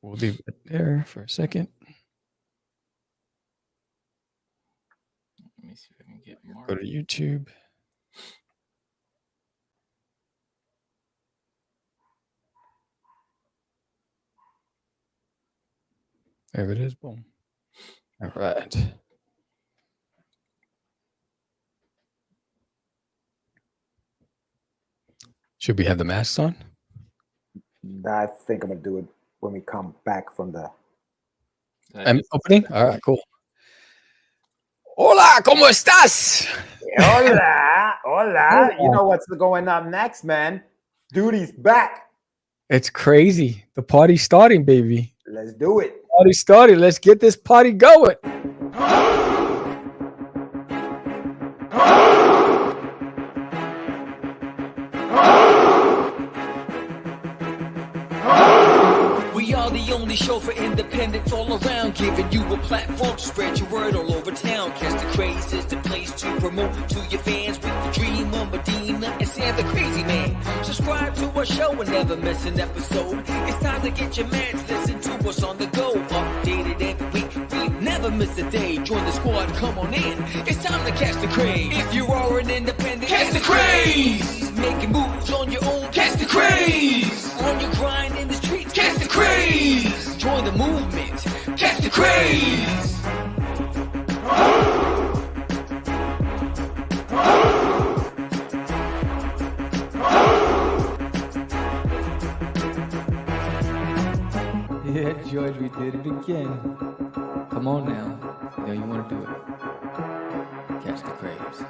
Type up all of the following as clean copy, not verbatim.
We'll leave it there for a second. Let me see if I can get more. Go to YouTube. There it is. Boom. All right. Should we have the masks on? I think I'm gonna do it when we come back from the Opening? All right, cool. Hola, ¿cómo estás? Hola, hola. You know what's going up next, man? Duty's back. It's crazy. The party's starting, baby. Let's do it. Party started. Let's get this party going. We are the only show for independents all around, giving you a platform to spread your word all over town. Catch the Craze is the place to promote to your fans with the dream of Medina and Sam the Crazy Man. Subscribe to our show and never miss an episode. It's time to get your mans, listen to us on the go. Updated every week, we never miss a day. Join the squad, come on in. It's time to catch the Craze. If you are an independent, catch the Craze. Making moves on your own, catch the Craze. On your grind in the streets, catch the Craze. Join the movement, catch the Craze. Yeah, George, we did it again. Come on now. You know you want to do it. Catch the Craze.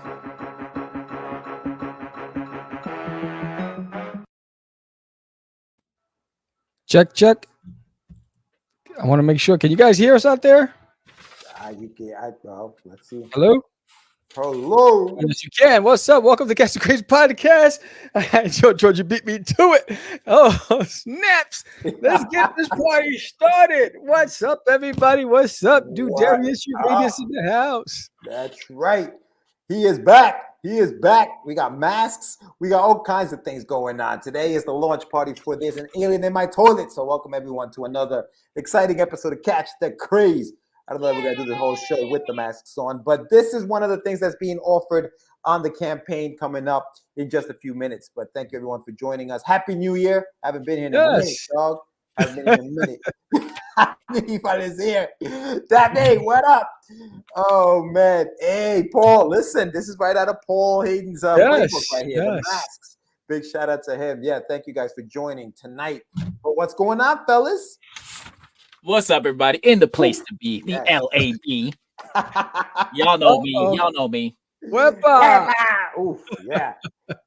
Check, check. I want to make sure. Can you guys hear us out there? Well, let's see. Hello? Hello. Yes, you can. What's up? Welcome to Catch the Craze podcast. George, you beat me to it. Oh, snaps. Let's get this party started. What's up, everybody? What's up? Dude, Darius, you made this in the house. That's right. He is back. He is back. We got masks. We got all kinds of things going on. Today is the launch party for There's an Alien in My Toilet. So welcome everyone to another exciting episode of Catch the Craze. I don't know if we're going to do the whole show with the masks on, but this is one of the things that's being offered on the campaign coming up in just a few minutes. But thank you, everyone, for joining us. Happy New Year. I haven't been here in a minute, dog. I haven't been here in a minute. Anybody's here. Hey, what up? Oh, man. Hey, Paul, listen. This is right out of Paul Hayden's playbook right here, the masks. Big shout out to him. Yeah, thank you guys for joining tonight. But what's going on, fellas? What's up, everybody? In the place to be, the LAB. Y'all know me. Y'all know me. Oof, yeah.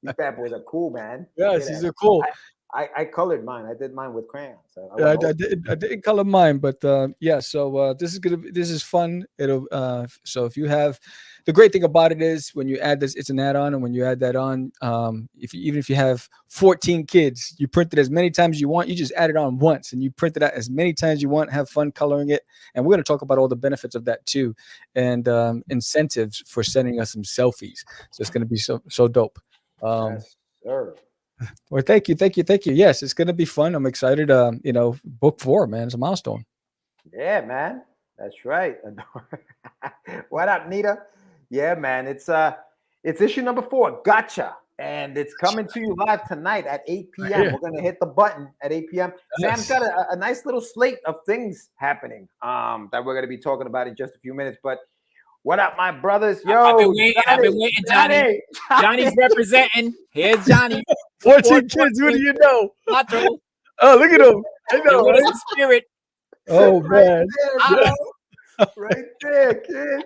These bad boys are cool, man. Yes, these are cool. I colored mine. I did mine with crayons. So I didn't color mine, but yeah. So this is fun. It'll so if you have, the great thing about it is when you add this, it's an add-on, and when you add that on, even if you have 14 kids, you print it as many times as you want. You just add it on once, and you print it out as many times as you want. Have fun coloring it, and we're going to talk about all the benefits of that too, and incentives for sending us some selfies. So it's going to be so dope. Yes, sir. Well, thank you. Yes, it's going to be fun. I'm excited. Book 4, man, it's a milestone. Yeah, man, that's right. What up, Nita? Yeah, man, it's issue number 4. Gotcha. And it's coming to you live tonight at 8 p.m. We're going to hit the button at 8 p.m. Sam's got a nice little slate of things happening that we're going to be talking about in just a few minutes. But what up, my brothers? Yo, I've been waiting, Johnny. Johnny's representing. Here's Johnny. 14 kids, what do you know? Matro. Oh, look at him. I know, right? Spirit. Oh, man. Right there, kid.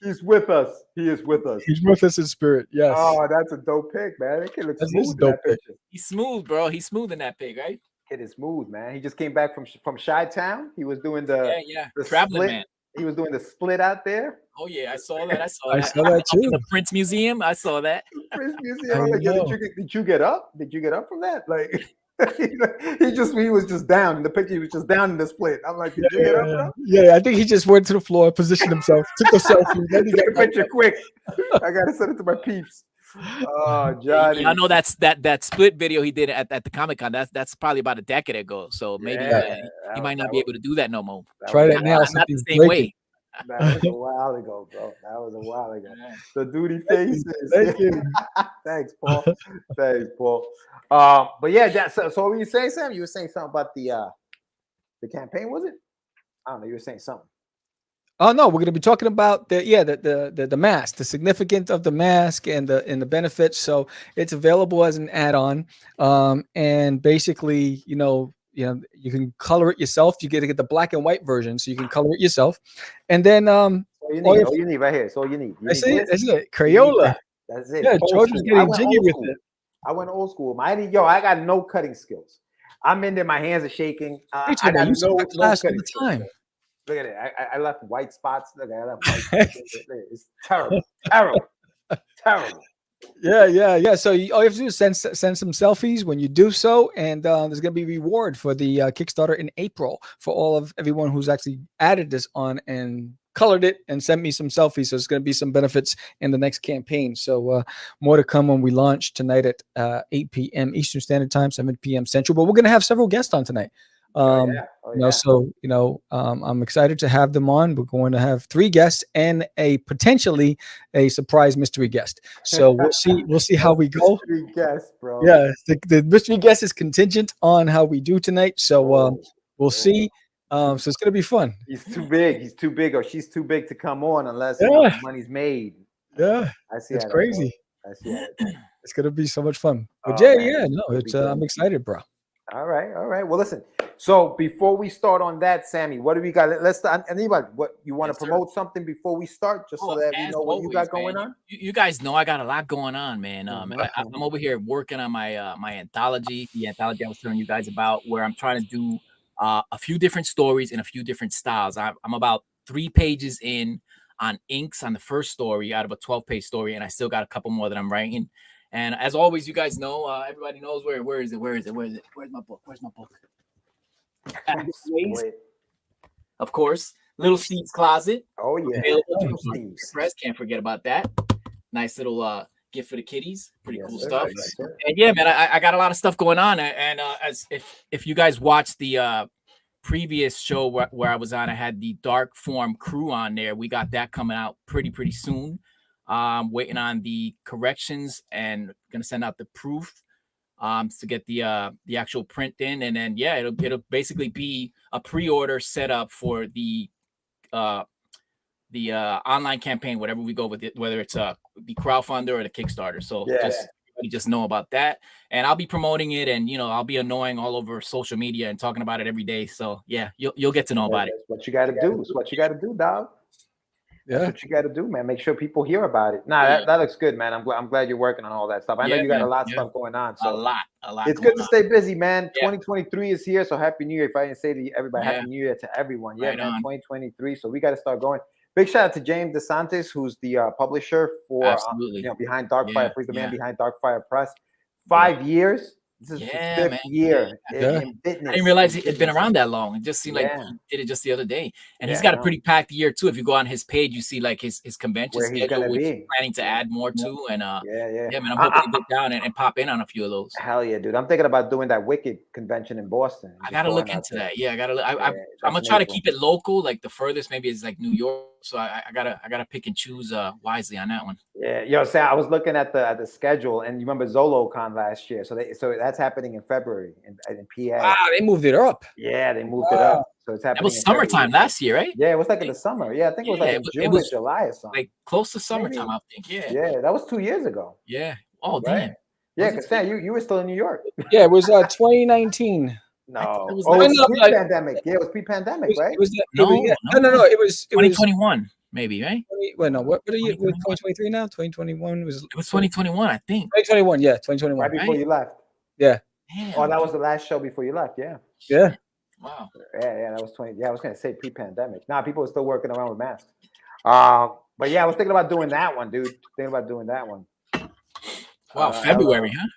He's with us. He is with us. He's with us in spirit. Yes. Oh, that's a dope pick, man. That kid looks smooth in that picture. He's smooth, bro. He's smooth in that pic, right? Kid is smooth, man. He just came back from Chi-Town. He was doing the traveling split. Man. He was doing the split out there. Oh yeah, I saw that. I saw that too. The Prince Museum. I saw that. Prince Museum. Like, did you get up? Did you get up from that? Like he was just down in the picture. He was just down in the split. I'm like, did you get up? Bro? Yeah, I think he just went to the floor, positioned himself, took a selfie. Then he got a picture quick. I gotta send it to my peeps. Oh, Johnny. I know that split video he did at the Comic-Con. That's probably about a decade ago. So maybe he might not be able to do that no more. Try that now. Not the something's same breaking. way. That was a while ago, bro. That was a while ago. The duty faces. Thank you. Thanks, Paul. Thanks, Paul. But yeah, so what were you saying, Sam? You were saying something about the campaign, was it? I don't know. You were saying something. Oh no, we're going to be talking about the mask, the significance of the mask, and the benefits. So it's available as an add-on, and basically, you can color it yourself. You get to get the black and white version, so you can color it yourself, and then All you need right here. So all you need. That's it. Crayola. That's it. Yeah, Old George was school. getting jiggy with it. I went old school. I got no cutting skills. I'm in there. My hands are shaking. I got you no class all cutting the skills. time. Look at it. I left white spots. Look, I left white spots. It's terrible. Terrible. Yeah. So all you have to do is send some selfies when you do so, and there's going to be reward for the Kickstarter in April for everyone who's actually added this on and colored it and sent me some selfies. So there's going to be some benefits in the next campaign. So more to come when we launch tonight at 8 p.m. Eastern Standard Time, 7 p.m. Central. But we're going to have several guests on tonight. I'm excited to have them on. We're going to have 3 guests and potentially a surprise mystery guest. So we'll see how we go. Mystery guest, bro. Yeah, the mystery guest is contingent on how we do tonight. So we'll see. So it's gonna be fun. He's too big. He's too big, or she's too big to come on unless money's made. Yeah, I see. It's crazy. I see. It's gonna be so much fun. But it's I'm excited, bro. All right. Well, listen. So before we start on that, Sammy, what do we got? Let's anybody. What you want to promote something before we start, just so that we know what you got going on? You guys know I got a lot going on, man. I'm over here working on my my anthology, the anthology I was telling you guys about, where I'm trying to do a few different stories in a few different styles. I'm about 3 pages in on inks on the first story out of a 12-page story, and I still got a couple more that I'm writing. And as always, you guys know, everybody knows where is it? Where's my book? Where's my book? Of course, Little Steve's Closet. Oh yeah, Little Steve's Press. Can't forget about that. Nice little gift for the kiddies. Pretty cool stuff. And yeah, man, I got a lot of stuff going on. And as if you guys watched the previous show where I was on, I had the Dark Form crew on there. We got that coming out pretty soon. Waiting on the corrections and gonna send out the proof to get the actual print in, and then it'll basically be a pre-order setup for the online campaign, whatever we go with it, whether it's the crowdfunder or the Kickstarter. So just know about that, and I'll be promoting it, and I'll be annoying all over social media and talking about it every day. So you'll get to know about it. That's what you got to do. It's what you got to do, dog. That's what you got to do, man. Make sure people hear about it. That looks good, man. I'm glad you're working on all that stuff. I know you got a lot of stuff going on. So a lot. It's good to stay busy, man. 2023 is here, so Happy New Year. If I didn't say to everybody, Happy New Year to everyone. Yeah, man. 2023. So we got to start going. Big shout out to James DeSantis, who's the publisher for behind Darkfire. He's the man behind Darkfire Press. 5 years. This is the 5th year in business. I didn't realize it had been around that long. It just seemed like he did it just the other day. And he's got a pretty packed year too. If you go on his page, you see like his convention schedule, which he's planning to add more to. And man, I'm hoping to get down and pop in on a few of those. Hell yeah, dude. I'm thinking about doing that Wicked convention in Boston. I gotta look into that. Yeah, I gotta. I'm gonna try to keep it local. Like the furthest maybe is like New York. So I gotta pick and choose wisely on that one. Yeah, Sam, I was looking at the schedule, and you remember ZoloCon last year. So that's happening in February in PA. Wow, they moved it up. Yeah, they moved it up. So it's happening. It was summertime last year, right? Yeah, it was like in the summer. Yeah, I think it was like June or July or something. Like close to summertime, I think. Yeah, that was 2 years ago. Yeah. Oh, damn. Yeah, because Sam, you were still in New York. Yeah, it was 2019. No, it was pre-pandemic. Yeah, it was pre-pandemic, right? No. It was 2021. Maybe, right? Well, no. What are you? 2023 now? 2021 was. It was 2021, I think. 2021, yeah, 2021. Right before you left. Yeah. Damn. Oh, that was the last show before you left. Yeah. Yeah. Wow. Yeah, that was 20. Yeah, I was gonna say pre-pandemic. People are still working around with masks. But yeah, I was thinking about doing that one, dude. Wow, February, huh?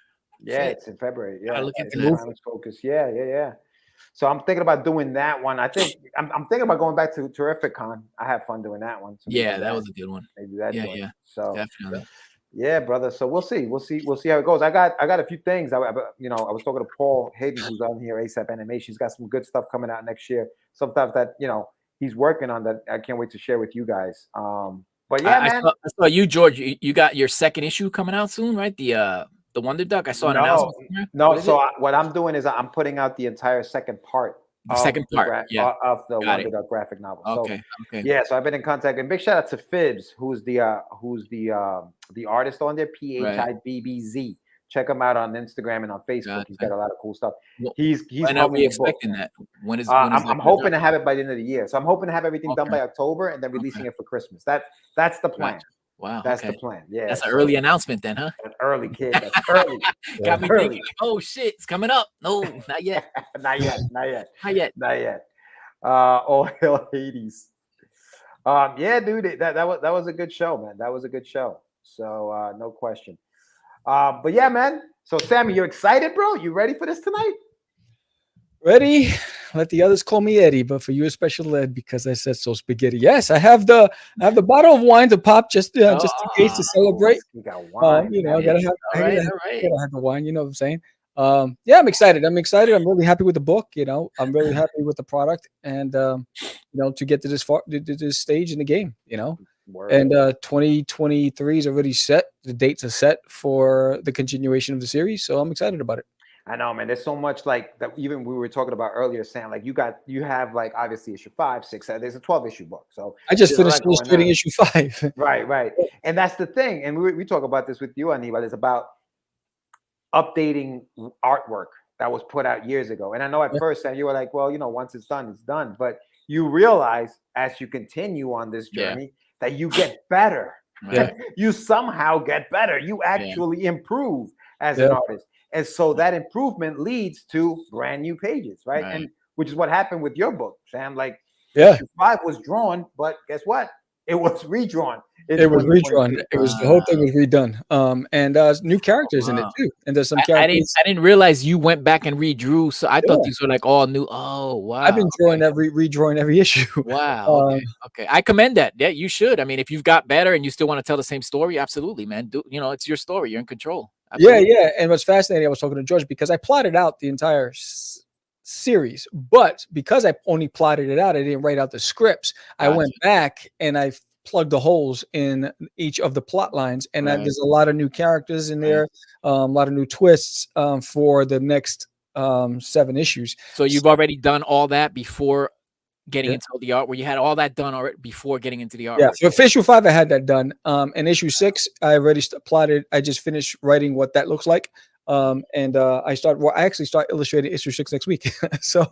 Yeah, it's in February. Yeah, look into that. Focus. Yeah. So I'm thinking about doing that one. I think I'm thinking about going back to Terrific Con. I had fun doing that one. So that was a good one. Maybe that. Yeah. So definitely. Yeah, brother. So we'll see. We'll see how it goes. I got a few things. I was talking to Paul Hayden, who's on here, ASAP Animation. He's got some good stuff coming out next year. Some stuff that he's working on that I can't wait to share with you guys. But yeah, I man. saw you, George. You got your second issue coming out soon, right? The Wonder Duck. I saw an announcement. No. So what I'm doing is I'm putting out the entire second part. The second part, of the Wonder Duck graphic novel. Okay. Yeah, so I've been in contact, and big shout out to Phibbs, who's the artist on there, PHIBBZ. Check him out on Instagram and on Facebook. He's got a lot of cool stuff. He's when are we expecting that? When is I'm hoping to have it by the end of the year. So I'm hoping to have everything done by October and then releasing it for Christmas. That's the plan. Wow, that's the plan. Yeah, that's an early annountment then, huh? That's early, kid. That's early. Got me thinking, oh shit, it's coming up. No, not yet. Not yet. All hell Hades. Yeah, dude, that was a good show, man. That was a good show. So no question. But yeah, man. So Sammy, you excited, bro? You ready for this tonight? Ready? Let the others call me Eddie, but for you, a special Ed because I said so. Spaghetti. Yes, I have the bottle of wine to pop just in case to celebrate. You got wine. I gotta have the wine. You know what I'm saying? Yeah, I'm excited. I'm really happy with the book. I'm really happy with the product, and to get to this stage in the game. Word. And 2023 is already set. The dates are set for the continuation of the series, so I'm excited about it. I know, man. There's so much like that. Even we were talking about earlier, Sam. Like you have like obviously issue 5, 6. There's a 12 issue book. So I just finished illustrating issue 5. Right. And that's the thing. And we talk about this with you, Anibal. It's about updating artwork that was put out years ago. And I know at first, Sam, you were like, well, once it's done, it's done. But you realize as you continue on this journey that you get better. Yeah. You somehow get better. You actually improve as an artist. And so that improvement leads to brand new pages, right? And which is what happened with your book, Sam. Like, issue 5 was drawn, but guess what? It was redrawn. It was redrawn. It was the whole thing was redone. And new characters in it too. And there's some characters. I didn't realize you went back and redrew. So I thought these were like all new. Oh wow! I've been redrawing every issue. Wow. Okay. I commend that. Yeah, you should. I mean, if you've got better and you still want to tell the same story, absolutely, man. It's your story. You're in control. Absolutely. Yeah. And what's fascinating, I was talking to George because I plotted out the entire series, but because I only plotted it out, I didn't write out the scripts. I went back and I plugged the holes in each of the plot lines, and there's a lot of new characters in there, a lot of new twists for the next 7 issues. So you've already done all that before getting into the art, where you had all that done already before getting into the art. Yeah, so for issue 5, I had that done. And issue 6, I already plotted. I just finished writing what that looks like. And I actually start illustrating issue 6 next week. So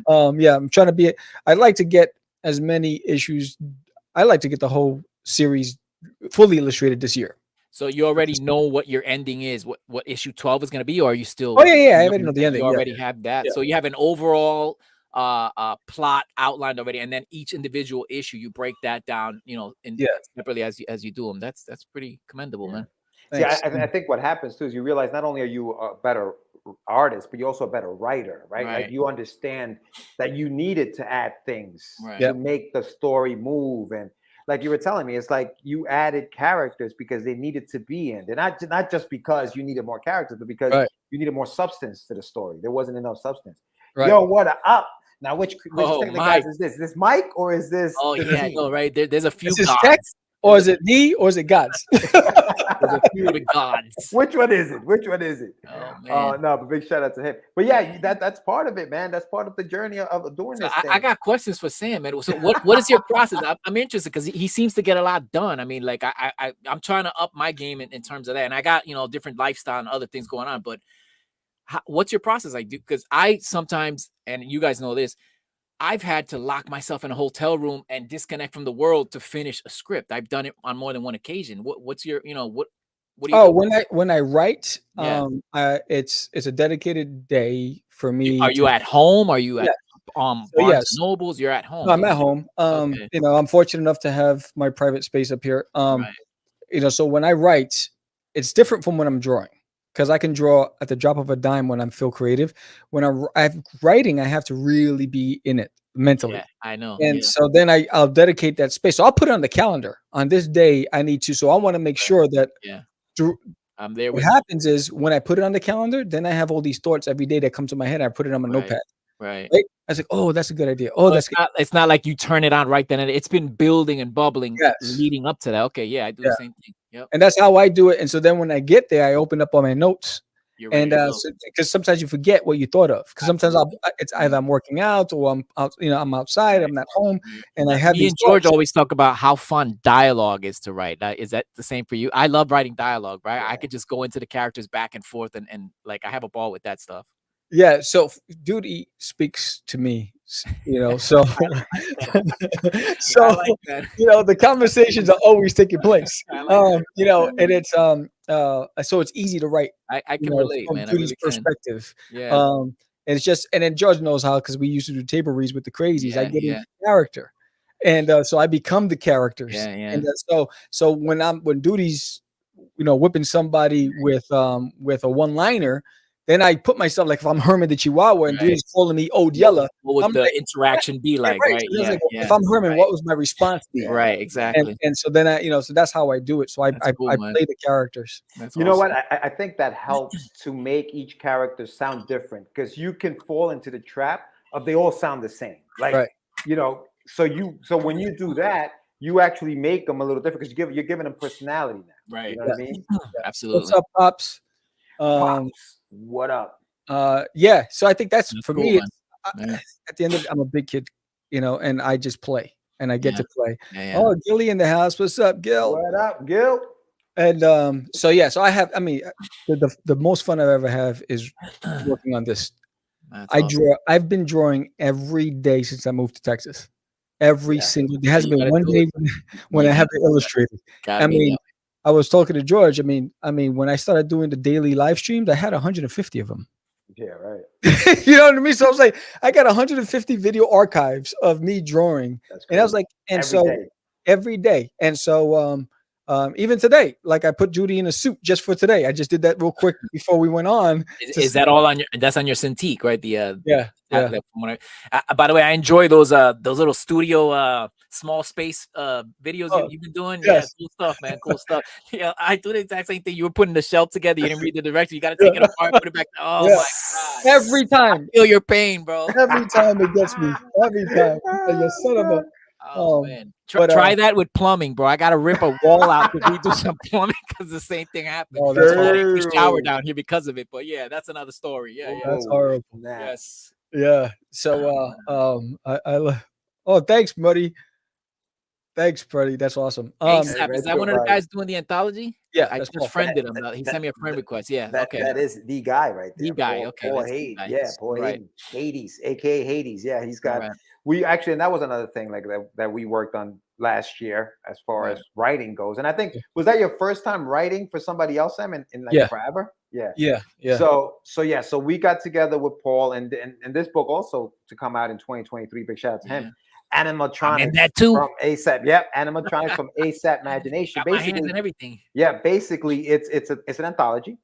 I'm trying to I'd like to get as many issues. I like to get the whole series fully illustrated this year. So you already know what your ending is, what issue 12 is going to be, or are you still? Oh yeah, I already know the ending. You already have that. Yeah. So you have an overall plot outlined already, and then each individual issue you break that down, separately as you do them. That's pretty commendable, man. See, I think what happens too is you realize not only are you a better artist, but you're also a better writer, right? Like you understand that you needed to add things to make the story move. And like you were telling me, it's like you added characters because they needed to be in. They're not just because you needed more characters, but because you needed more substance to the story. There wasn't enough substance. Yo, what up? Now, which guys is this? Is this Mike or is this? Oh yeah, I know, right? There's a few. Is this text, or is it me, or is it God's? There's a few of the gods. Which one is it? Oh man. No, but big shout out to him. But yeah, that's part of it, man. That's part of the journey of doing this. I got questions for Sam, man. So what is your process? I'm interested because he seems to get a lot done. I mean, like I'm trying to up my game in terms of that, and I got different lifestyle and other things going on, but. What's your process? I do because I sometimes, and you guys know this, I've had to lock myself in a hotel room and disconnect from the world to finish a script. I've done it on more than one occasion. What's your, what do you? Oh, when I write, it's a dedicated day for me. Are you at home? Are you at Barnes and Nobles? You're at home. No, I'm at home. I'm fortunate enough to have my private space up here. So when I write, it's different from when I'm drawing. Because I can draw at the drop of a dime when I feel creative. When I'm writing, I have to really be in it mentally. Yeah, I know. And so then I'll dedicate that space. So I'll put it on the calendar. On this day, I need to. So I want to make sure that I'm there what with happens is when I put it on the calendar, then I have all these thoughts every day that come to my head. I put it on my notepad. Right. Right? I was like, oh, that's a good idea. Oh, that's good. It's not like you turn it on right then. It's been building and bubbling Yes. leading up to that. Okay, yeah, I do the same thing. Yep. And that's how I do it. And so then when I get there, I open up all my notes. You're ready And to go. because sometimes you forget what you thought of. Because sometimes it's either I'm working out or I'm out, I'm outside, I'm not home, and I have Me these and George thoughts. always talk about how fun dialogue is to write. Is that the same for you? I love writing dialogue, right? I could just go into the characters back and forth and like I have a ball with that stuff. Yeah, so Duty speaks to me, so so like that. the conversations are always taking place. And it's so it's easy to write. I can relate, from man. I Duty's really can. perspective. Yeah. And it's just, and then George knows how, because we used to do table reads with the crazies. I get into character, and so I become the characters. Yeah. And so when Duty's whipping somebody with a one-liner, then I put myself like, if I'm Herman the Chihuahua and Duty's calling me Old Yeller, What I'm would the like, interaction be like? right. Right. So Yeah. like, if I'm Herman, what was my response be? Right. Exactly. And so then so that's how I do it. So I cool, I play the characters. You know what? I think that helps to make each character sound different, because you can fall into the trap of they all sound the same. Like, so when you do that, you actually make them a little different, because you're giving them personality now. Right. You know what I mean? Absolutely. What's up, Pops? Pops, what up? So I think that's for cool, me. man. At the end of it, I'm a big kid, and I just play, and I get to play. Yeah. Oh, Gilly in the house. What's up, Gil? What up, Gil? And so I have. I mean, the most fun I've ever have is working on this. I've been drawing every day since I moved to Texas. Every single. There hasn't been one day when I haven't illustrated. I was talking to George. I mean, when I started doing the daily live streams, I had 150 of them. Yeah, right. You know what I mean? So I was like, I got 150 video archives of me drawing, and I was like, and every day. And so even today, like I put Judy in a suit just for today. I just did that real quick before we went on. Is that all on your? That's on your Cintiq, right? Yeah. By the way, I enjoy those little studio small space videos you've been doing. Yes. Yeah, cool stuff, man. Cool stuff. Yeah, I do the exact same thing. You were putting the shelf together. You didn't read the directions. You got to take it apart, put it back. Oh my god! Every time, I feel your pain, bro. Every time it gets me. Every time. Like, you son of a. Oh man. Try that with plumbing, bro. I gotta rip a wall out to redo some plumbing because the same thing happened. Oh, that's we shower down here because of it. But yeah, that's another story. Yeah. That's horrible. Yes. Yeah. So oh, thanks, buddy. Thanks, buddy. That's awesome. Is that one of the guys doing the anthology? Yeah, I just friended him. He sent me a friend request. Yeah. Okay. That is the guy right there. The guy. Okay. Paul Hayden. Yeah, Paul Hayden. Hades, aka Hades. Yeah, he's got. We actually, and that was another thing like that we worked on last year as far as writing goes. And I think, was that your first time writing for somebody else, Sam, in like forever? Yeah. So we got together with Paul, and this book also to come out in 2023. Big shout out to him. Animatronics that too from ASAP. Yep, Animatronics from ASAP Imagination. Got basically, my hands and everything. Yeah, basically it's an anthology,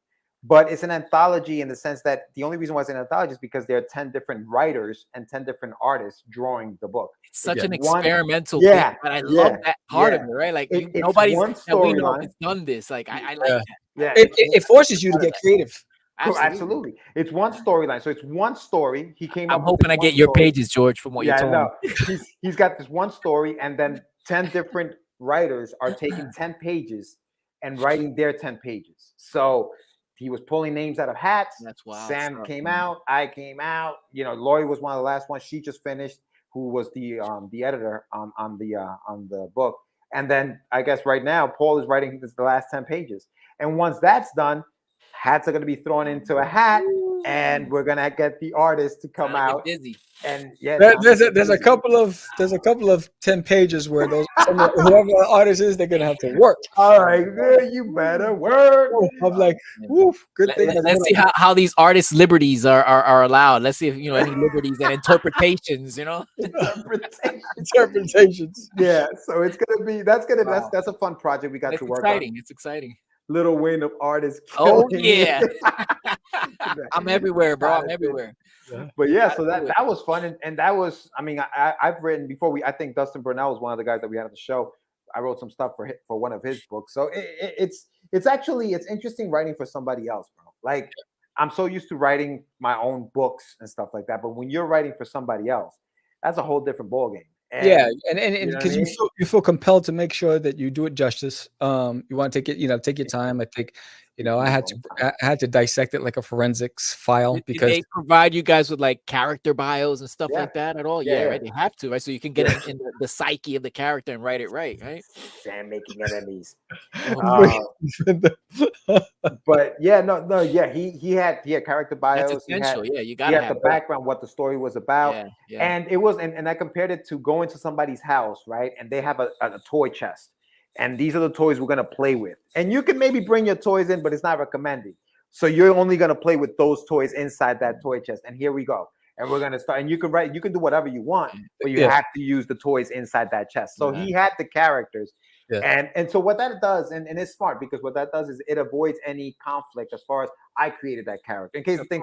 but it's an anthology in the sense that the only reason why it's an anthology is because there are 10 different writers and 10 different artists drawing the book. It's such an experimental thing, but I love that part of it, right? Like nobody's that we know has done this. Like I like that. Yeah, it forces you to get creative. Absolutely. It's one storyline. So it's one story. He came. I'm hoping I get your pages, George, from what you told me. He's got this one story, and then 10 different writers are taking 10 pages and writing their 10 pages. So he was pulling names out of hats. That's wild. Sam came out. I came out. Lori was one of the last ones. She just finished. Who was the editor on the book? And then I guess right now Paul is writing the last 10 pages. And once that's done, hats are going to be thrown into a hat, and we're going to get the artist to come out. Busy. And there's a couple of 10 pages where whoever the artist is, they're gonna have to work. All right, good. You better work. I'm like, woof, good thing. Let's see how these artists' liberties are allowed. Let's see if any liberties and interpretations. Interpretations. Yeah. So it's gonna be that's a fun project we got to work on. It's exciting. Little win of artists. Oh yeah. I'm everywhere, bro. I'm everywhere. But yeah, so that was fun, and that was, I mean, I've written before. I think Dustin Burnell was one of the guys that we had on the show. I wrote some stuff for one of his books, so it's it's interesting writing for somebody else, bro. Like I'm so used to writing my own books and stuff like that, but when you're writing for somebody else, that's a whole different ballgame. Yeah, and you know what I because mean? you feel compelled to make sure that you do it justice. You want to take it, take your time. I think, I had to dissect it like a forensics file Did because they provide you guys with like character bios and stuff Yeah. like that at all? Yeah, Yeah, yeah. right. They have to, right? So you can get in the psyche of the character and write it right? Sam making enemies. uh, But yeah, yeah. He had character bios. That's essential. Yeah, you He gotta had have the that. background, what the story was about. Yeah, yeah. And it was, and I compared it to going to somebody's house, right? And they have a toy chest. And these are the toys we're gonna play with. And you can maybe bring your toys in, but it's not recommended. So you're only gonna play with those toys inside that toy chest. And here we go. And we're gonna start. And you can do whatever you want, but you have to use the toys inside that chest. So he had the characters. Yeah. And so what that does, and it's smart, because what that does is it avoids any conflict as far as I created that character. In case the thing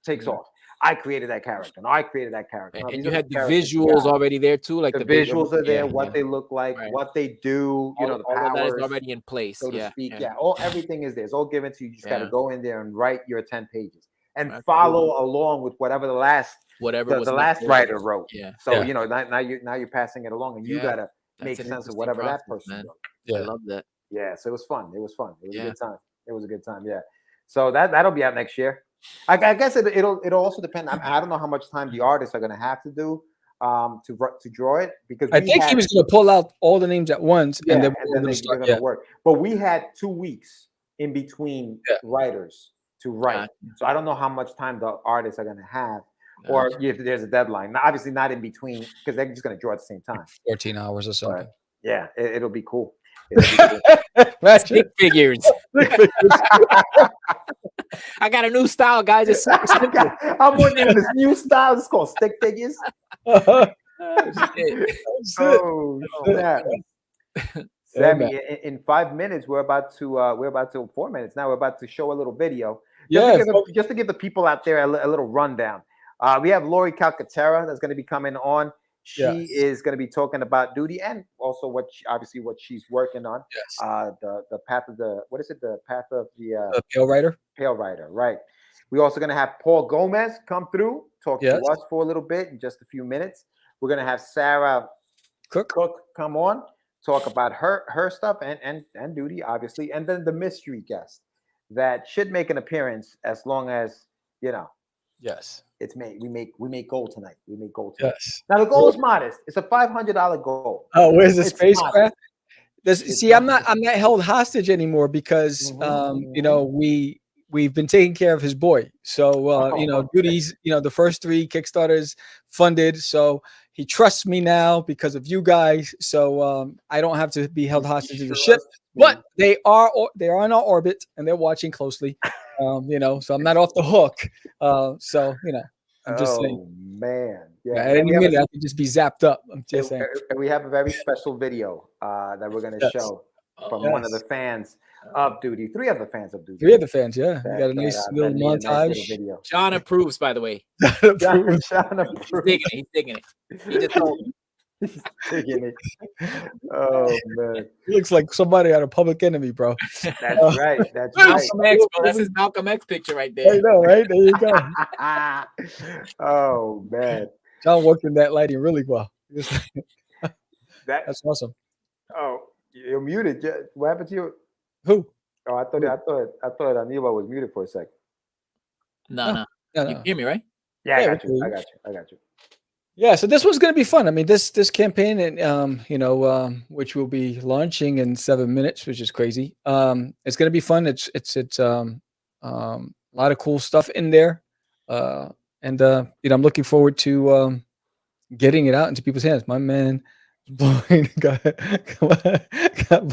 takes off. I created that character. No, I created that character. No, And you had the visuals already there too, like the visuals are there, what they look like, Right. what they do, all, the all of that is powers, already in place. so to Yeah, speak. yeah. Everything is there. It's all given to you. You just got to Yeah. go in there and write your 10 pages and Absolutely. follow along with whatever the last Whatever was the in last book. writer wrote. Yeah. So Yeah. now you're passing it along, and you Yeah. gotta That's make an sense of interesting whatever that process, person man. wrote. I Yeah. love that. Yeah, so it was fun. It was fun. It was a Yeah. good time. It was a good time. Yeah. So that'll be out next year. I guess it'll also depend. I don't know how much time the artists are gonna have to do to draw it, because I think he was going to pull out all the names at once, and then we're going to they're start. gonna work. But we had 2 weeks in between writers to write, so I don't know how much time the artists are gonna have, or if there's a deadline. Now, obviously not in between, because they're just gonna draw at the same time. 14 hours or something. But yeah, it'll be cool. It'll be cool. Stick figures. I got a new style, guys. It's super simple. I'm working on this new style. It's called stick figures. Shit. Oh, snap. Yeah, Sammy, in 5 minutes, we're about to 4 minutes now. We're about to show a little video. Yeah, Just to give the people out there a little rundown. We have Lori Calcaterra that's going to be coming on. She is going to be talking about duty, and also what she's working on. Yes. The path of the, what is it? The path of the Pale Rider. Pale Rider, right? We're also going to have Paul Gomez come through, talk to us for a little bit in just a few minutes. We're going to have Sarah Cook come on, talk about her stuff and duty, obviously, and then the mystery guest that should make an appearance as long as Yes. it's made. We make gold tonight. Yes. Now the goal is modest. It's a $500 goal. Oh, where's the It's spacecraft? I'm not modest. held hostage anymore because we've been taking care of his boy. So duties, the first 3 Kickstarters funded. So he trusts me now because of you guys. So I don't have to be held hostage to the ship. But they are in our orbit and they're watching closely. So I'm not off the hook. I'm just saying. Oh man, yeah. At any minute, I could just be zapped up. I'm just saying. And we have a very special video that we're going to show from one of the fans of duty. 3 of the fans of duty. 3 of the fans, yeah. We got a nice little montage. Nice video. John approves, by the way. John He's digging it. He just told me. He's digging it. Oh man, He looks like somebody out of Public Enemy, bro. that's right. That's right. Malcolm X, bro. That's his Malcolm X picture right there. I know, right? There you go. Oh man, John worked in that lighting really well. that's awesome. Oh, you're muted. What happened to you? Who? Oh, I thought Anilo was muted for a second. No. You hear me, right? Yeah, Yeah, I got you. Yeah, so this one's going to be fun. I mean, this campaign, and which will be launching in 7 minutes, which is crazy. It's going to be fun. It's a lot of cool stuff in there, and I'm looking forward to getting it out into people's hands. My man, got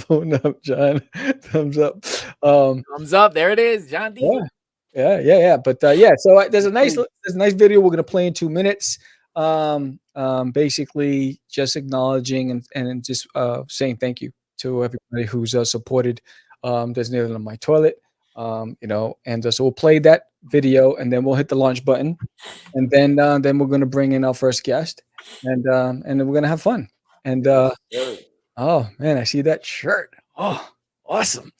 blown up. John, thumbs up. Thumbs up. There it is, John D. Yeah. But so there's a nice video we're going to play in 2 minutes. Basically just acknowledging and just saying thank you to everybody who's supported There's Nails on My Toilet, and so we'll play that video and then we'll hit the launch button, and then we're going to bring in our first guest, and then we're going to have fun. And oh man, I see that shirt. Oh, awesome.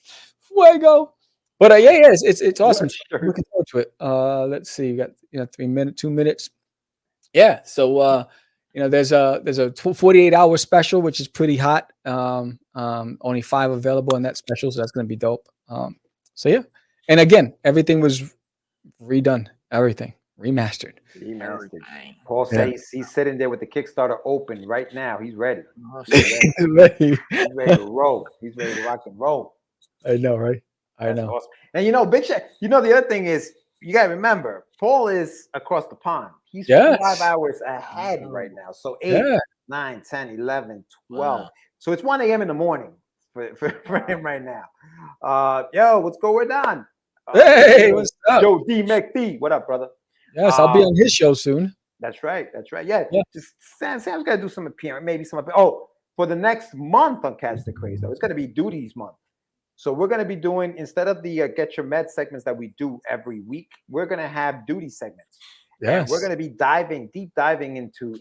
fuego. But yeah, it's awesome. Sure. Looking forward to it. Let's see, we got 2 minutes. Yeah, so there's a 48-hour special, which is pretty hot. Only 5 available in that special, so that's gonna be dope. So yeah, and again, everything was redone, everything remastered. Dang. Paul Yeah. says he's sitting there with the Kickstarter open right now. He's ready. Oh, He's shit. ready. He's ready to roll. He's ready to rock and roll. I know, right? I That's know. awesome. And Big Shaq, the other thing is, you gotta remember, Paul is across the pond. He's Yes. 5 hours ahead right now. So 8, Yeah. 9, 10, 11, 12. Wow. So it's 1 a.m. in the morning for him right now. Yo, what's going on? Hey, what's up? Joe D McD. What up, brother? Yes, I'll be on his show soon. That's right. That's right. Yeah. Yeah. Just Sam's got to do some appearance, maybe some. Oh, for the next month on Catch the Craze, though, it's going to be Duties Month. So we're going to be doing, instead of the Get Your Med segments that we do every week, we're going to have duty segments. Yes, And we're going to be deep diving into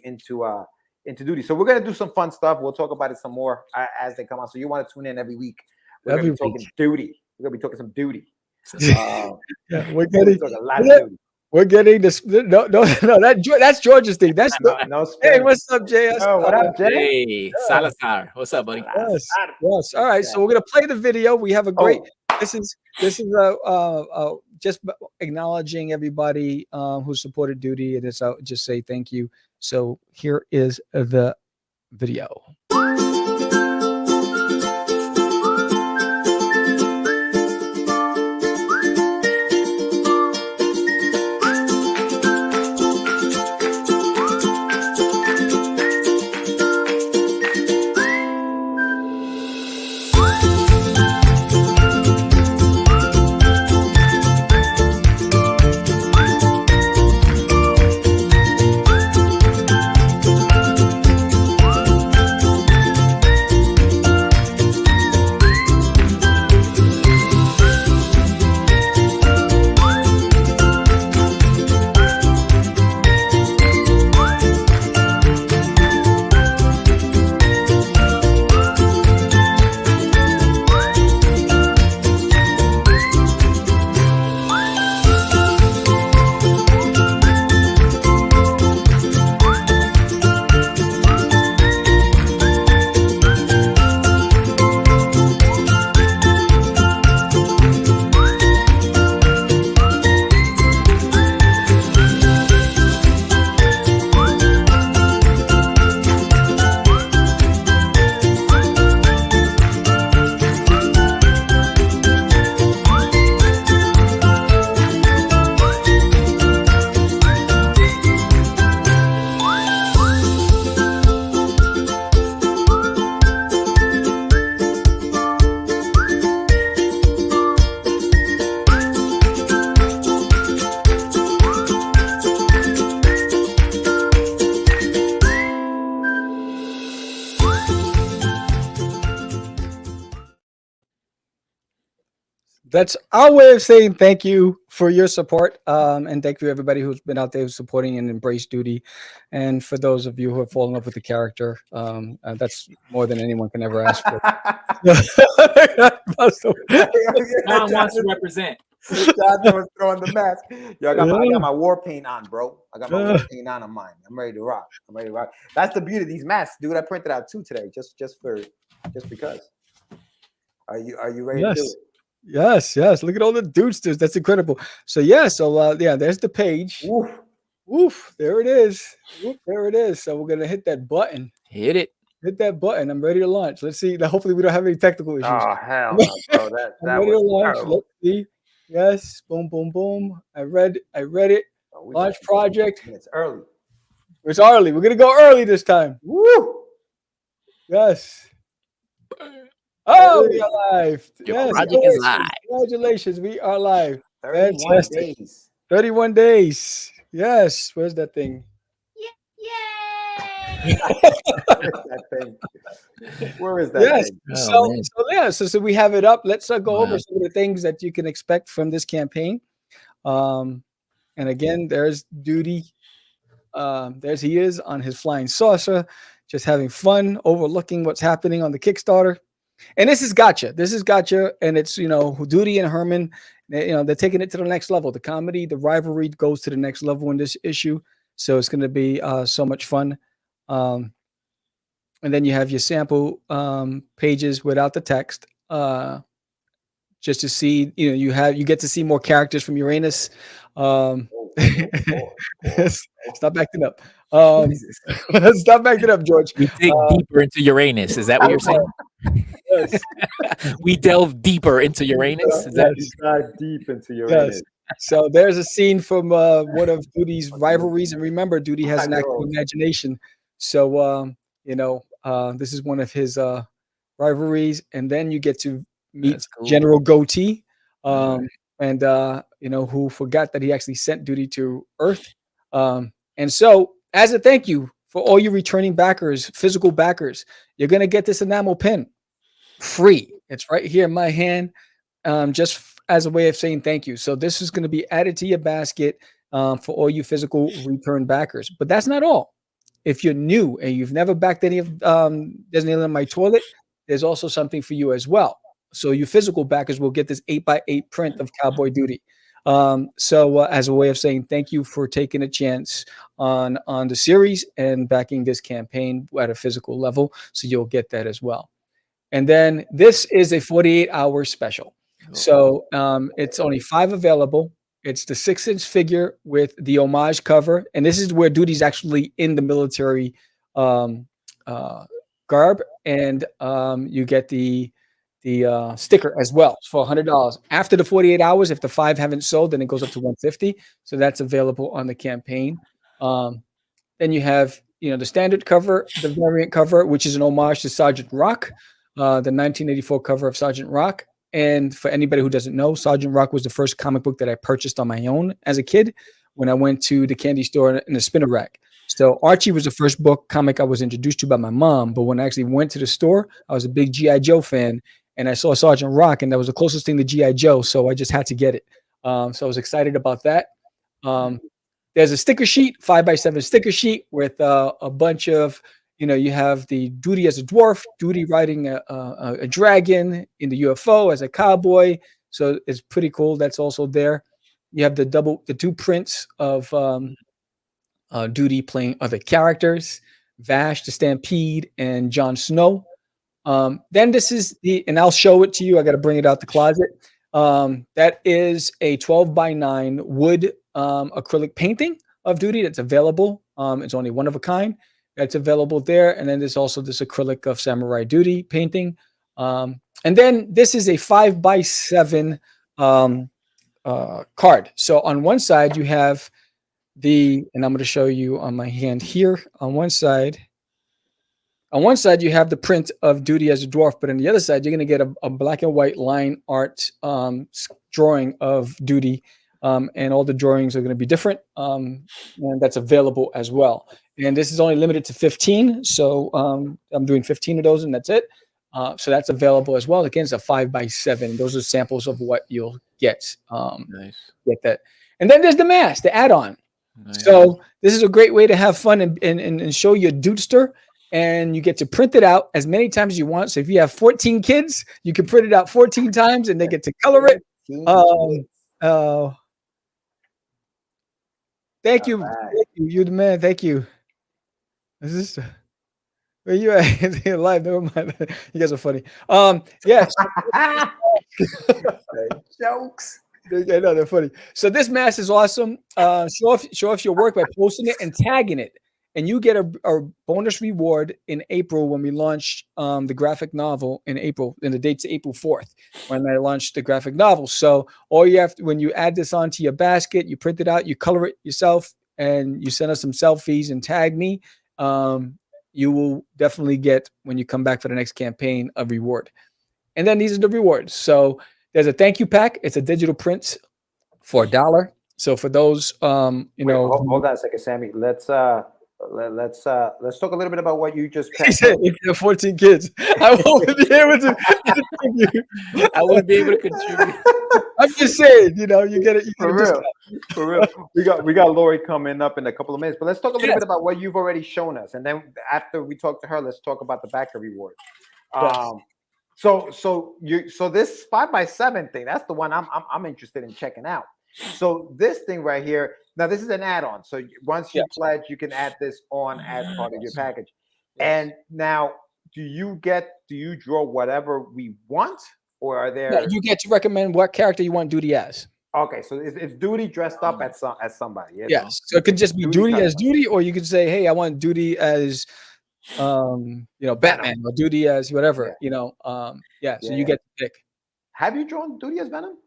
duty. So we're going to do some fun stuff. We'll talk about it some more as they come on. So you want to tune in every week. We're going to be talking duty. We're going to be talking some duty. Yeah, we're We're getting talking a lot of Yeah. duty. we're getting this. No, that's George's thing. That's No hey, Spanish. what's up, JS? Oh, what up, Jay? Hey, Salazar. What's up, buddy? Yes, yes. All right, so we're gonna play the video. We have a great. This is just acknowledging everybody who supported duty, and it's just say thank you. So here is the video. That's our way of saying thank you for your support, and thank you everybody who's been out there supporting and embraced duty. And for those of you who have fallen in love with the character, that's more than anyone can ever ask for. John wants to represent. Jonathan was throwing the mask. Yo, I got my war paint on, bro. I got my war paint on mine. I'm ready to rock. That's the beauty of these masks, dude. I printed out 2 today, just because. Are you ready to do it? Yes. Look at all the dudesters. That's incredible. So there's the page. Woof. There it is. So we're gonna hit that button. Hit it. Hit that button. I'm ready to launch. Let's see. Now, hopefully we don't have any technical issues. Oh hell no, bro. That I'm ready to was launch. terrible. Let's see. Yes. Boom, boom, boom. I read it. Oh, Launch project. It's early. It's early. We're gonna go early this time. Woo! Yes. Oh, we are live. Your project is live. Congratulations. We are live. 31 Fantastic. days. 31 days. Yes. Where's that thing? That thing. Where is that Yes. thing? So we have it up. Let's go Wow. over some of the things that you can expect from this campaign. And again, there's Duty. There's he is on his flying saucer, just having fun, overlooking what's happening on the Kickstarter. And this is gotcha. This is gotcha, and it's Duty and Herman. They're taking it to the next level. The comedy, the rivalry goes to the next level in this issue. So it's going to be so much fun. And then you have your sample pages without the text, just to see. You get to see more characters from Uranus. Stop acting up. Stop acting up, George. We dig deeper into Uranus. Is that what you're saying? Yes. We delve deeper into Uranus. Is that dive deep into Uranus. Yes. So there's a scene from one of Duty's rivalries, and remember, Duty has an active imagination. So this is one of his rivalries, and then you get to meet General Goatee, and who forgot that he actually sent Duty to Earth. And so, as a thank you for all you returning backers, physical backers, you're gonna get this enamel pin free. It's right here in my hand, just as a way of saying thank you. So this is going to be added to your basket for all you physical return backers. But that's not all. If you're new and you've never backed any of There's Nail in My Toilet, there's also something for you as well. So you physical backers will get this 8x8 print of Cowboy Duty. As a way of saying thank you for taking a chance on the series and backing this campaign at a physical level. So you'll get that as well. And then this is a 48-hour special. So it's only 5 available. It's the 6-inch figure with the homage cover. And this is where Duty's actually in the military garb. And you get the sticker as well for $100. After the 48 hours, if the 5 haven't sold, then it goes up to $150. So that's available on the campaign. Then you have the standard cover, the variant cover, which is an homage to Sergeant Rock. The 1984 cover of Sergeant Rock. And for anybody who doesn't know, Sergeant Rock was the first comic book that I purchased on my own as a kid when I went to the candy store in the spinner rack. So Archie was the first comic I was introduced to by my mom. But when I actually went to the store, I was a big G.I. Joe fan. And I saw Sergeant Rock, and that was the closest thing to G.I. Joe. So I just had to get it. So I was excited about that. There's a sticker sheet, 5x7 sticker sheet with a bunch of you have the Duty as a dwarf, Duty riding a dragon in the UFO as a cowboy. So it's pretty cool. That's also there. You have the 2 prints of Duty playing other characters, Vash the Stampede and Jon Snow. Then this is and I'll show it to you. I got to bring it out the closet. That is a 12x9 wood acrylic painting of Duty that's available. It's only one of a kind. That's available there. And then there's also this acrylic of Samurai Duty painting. And then this is a 5x7 card. So on one side you have and I'm going to show you on my hand here. On one side you have the print of Duty as a dwarf, but on the other side you're going to get a black and white line art drawing of Duty. And all the drawings are going to be different, and that's available as well. And this is only limited to 15, so I'm doing 15 of those, and that's it. So that's available as well. Again, it's a 5x7. Those are samples of what you'll get. nice? Get that, and then there's the mask, the add-on. Nice. So this is a great way to have fun and show your dudester. And you get to print it out as many times as you want. So if you have 14 kids, you can print it out 14 times, and they get to color it. Thank you. Thank you. You're the man. Thank you. Is this where you at? Live. Never mind. You guys are funny. Yes. Jokes. I know they're funny. So this mask is awesome. Show off your work by posting it and tagging it. And you get a bonus reward in April when we launch the graphic novel in April, and the date's April 4th when I launched the graphic novel. So all you have to, when you add this onto your basket, you print it out, you color it yourself, and you send us some selfies and tag me, you will definitely get, when you come back for the next campaign, a reward. And then these are the rewards. So there's a thank you pack. It's a digital print for $1. So for those, Hold on a second, Sammy. Let's talk a little bit about what you just He said, if you have 14 kids, I won't be able to. I wouldn't be able to contribute. I'm just saying, you get it. For real. We got Lori coming up in a couple of minutes, but let's talk a little bit about what you've already shown us, and then after we talk to her, let's talk about the backer reward. Yes. So this 5x7 thing, that's the one I'm interested in checking out. So this thing right here, now this is an add-on. So once you pledge, you can add this on as part of your package. And now, do you draw whatever we want, or are there? Yeah, you get to recommend what character you want Duty as. Okay, so it's Duty dressed up as somebody. Yes, so it could just be Duty as Duty, or you could say, hey, I want Duty as Batman, or Duty as whatever. So you get to pick. Have you drawn Duty as Venom?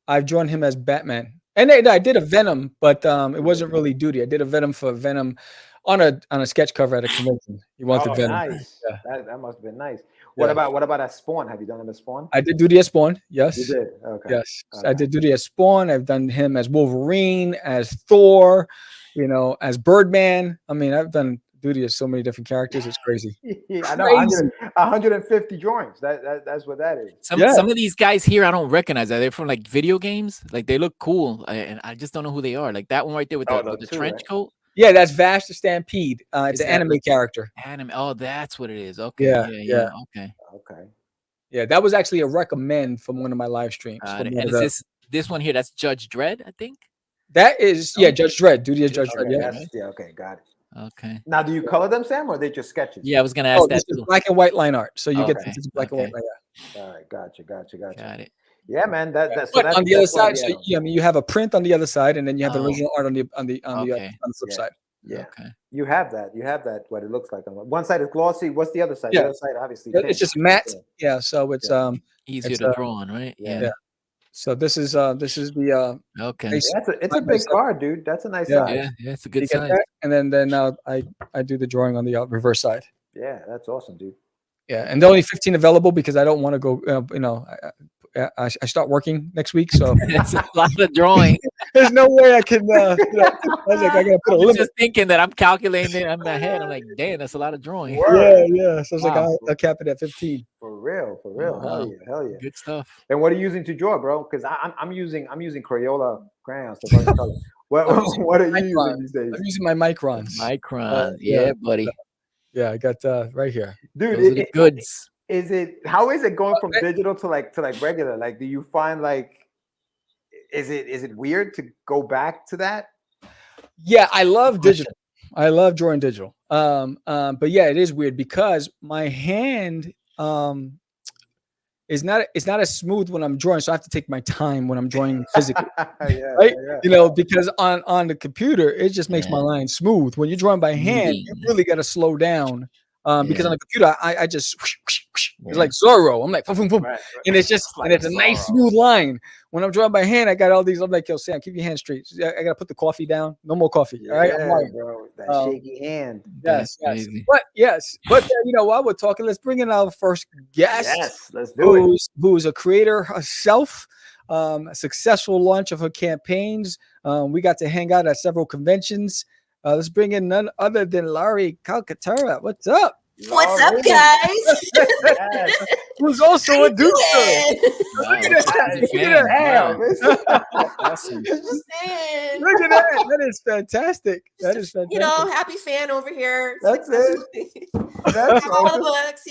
I've drawn him as Batman, and I did a Venom, but it wasn't really Duty. I did a Venom for Venom on a sketch cover at a convention. He wanted Venom. Nice. Yeah. That must have been nice. What about as Spawn? Have you done him as Spawn? I did Duty as Spawn. Yes. You did. Okay. Yes, I did Duty as Spawn. I've done him as Wolverine, as Thor, as Birdman. I mean, I've done Duty as so many different characters. It's crazy. I know. 150 drawings. That's what that is. Some of these guys here I don't recognize. Are they from like video games? Like they look cool, and I just don't know who they are. Like that one right there with the trench coat. Yeah, that's Vash the Stampede. It's an anime character. Oh, that's what it is. Okay. Yeah. Okay. Yeah, that was actually a recommend from one of my live streams. And is this one here? That's Judge Dredd, I think. That is Judge Dredd. Duty as Judge Dredd. Yeah. Okay, got it. Okay. Now, do you color them, Sam, or are they just sketches? Yeah, I was gonna ask that. This is black and white line art, so you get this black and white. All right, gotcha. Got it. Yeah, man. That's on the other side. So you have a print on the other side, and then you have the original art on the flip side. Yeah. Okay. You have that. What it looks like on one side is glossy. What's the other side? Yeah. The other side, obviously. It's just matte. Yeah. So it's easier to draw on, right? Yeah. So this is the okay. It's a big card, dude. That's a nice size. Yeah, it's a good size. And then I do the drawing on the reverse side. Yeah, that's awesome, dude. Yeah, and there are only 15 available because I don't want to go. I start working next week, so it's a lot of drawing. There's no way I can. I was like, I gotta put a limit. Just thinking that I'm calculating it in my head. I'm like, damn, that's a lot I'm drawing. Yeah. So it's like I'll cap it at 15. For real. Wow. Hell yeah. Good stuff. And what are you using to draw, bro? Because I'm using Crayola crayons. What are you using these days? I'm using my Microns. Yeah, buddy. Yeah, I got right here, dude. Those are the goods. How is it going from digital to like regular? Like, do you find is it weird to go back to that? Yeah, I love digital. I love drawing digital. But yeah, it is weird because my hand is not as smooth when I'm drawing, so I have to take my time when I'm drawing physically. Right? Yeah. Because on the computer, it just makes my line smooth. When you're drawing by hand, you really got to slow down. Because on the computer, I just it's like Zorro. I'm like, boom, boom, boom. Right. And it's just and it's a nice smooth line. When I'm drawing by hand, I got all these. I'm like, yo, Sam, keep your hands straight. I gotta put the coffee down. No more coffee. All right, bro. That shaky hand. Yes. But while we're talking, let's bring in our first guest. Yes, let's do it. Who's a creator herself. A successful launch of her campaigns. We got to hang out at several conventions. Let's bring in none other than Laurie Calcaterra. What's up? What's up, guys? Who's also a dude. Look at that. Awesome. Look at that. That is fantastic. That is fantastic. Happy fan over here. That's it. That's all the books,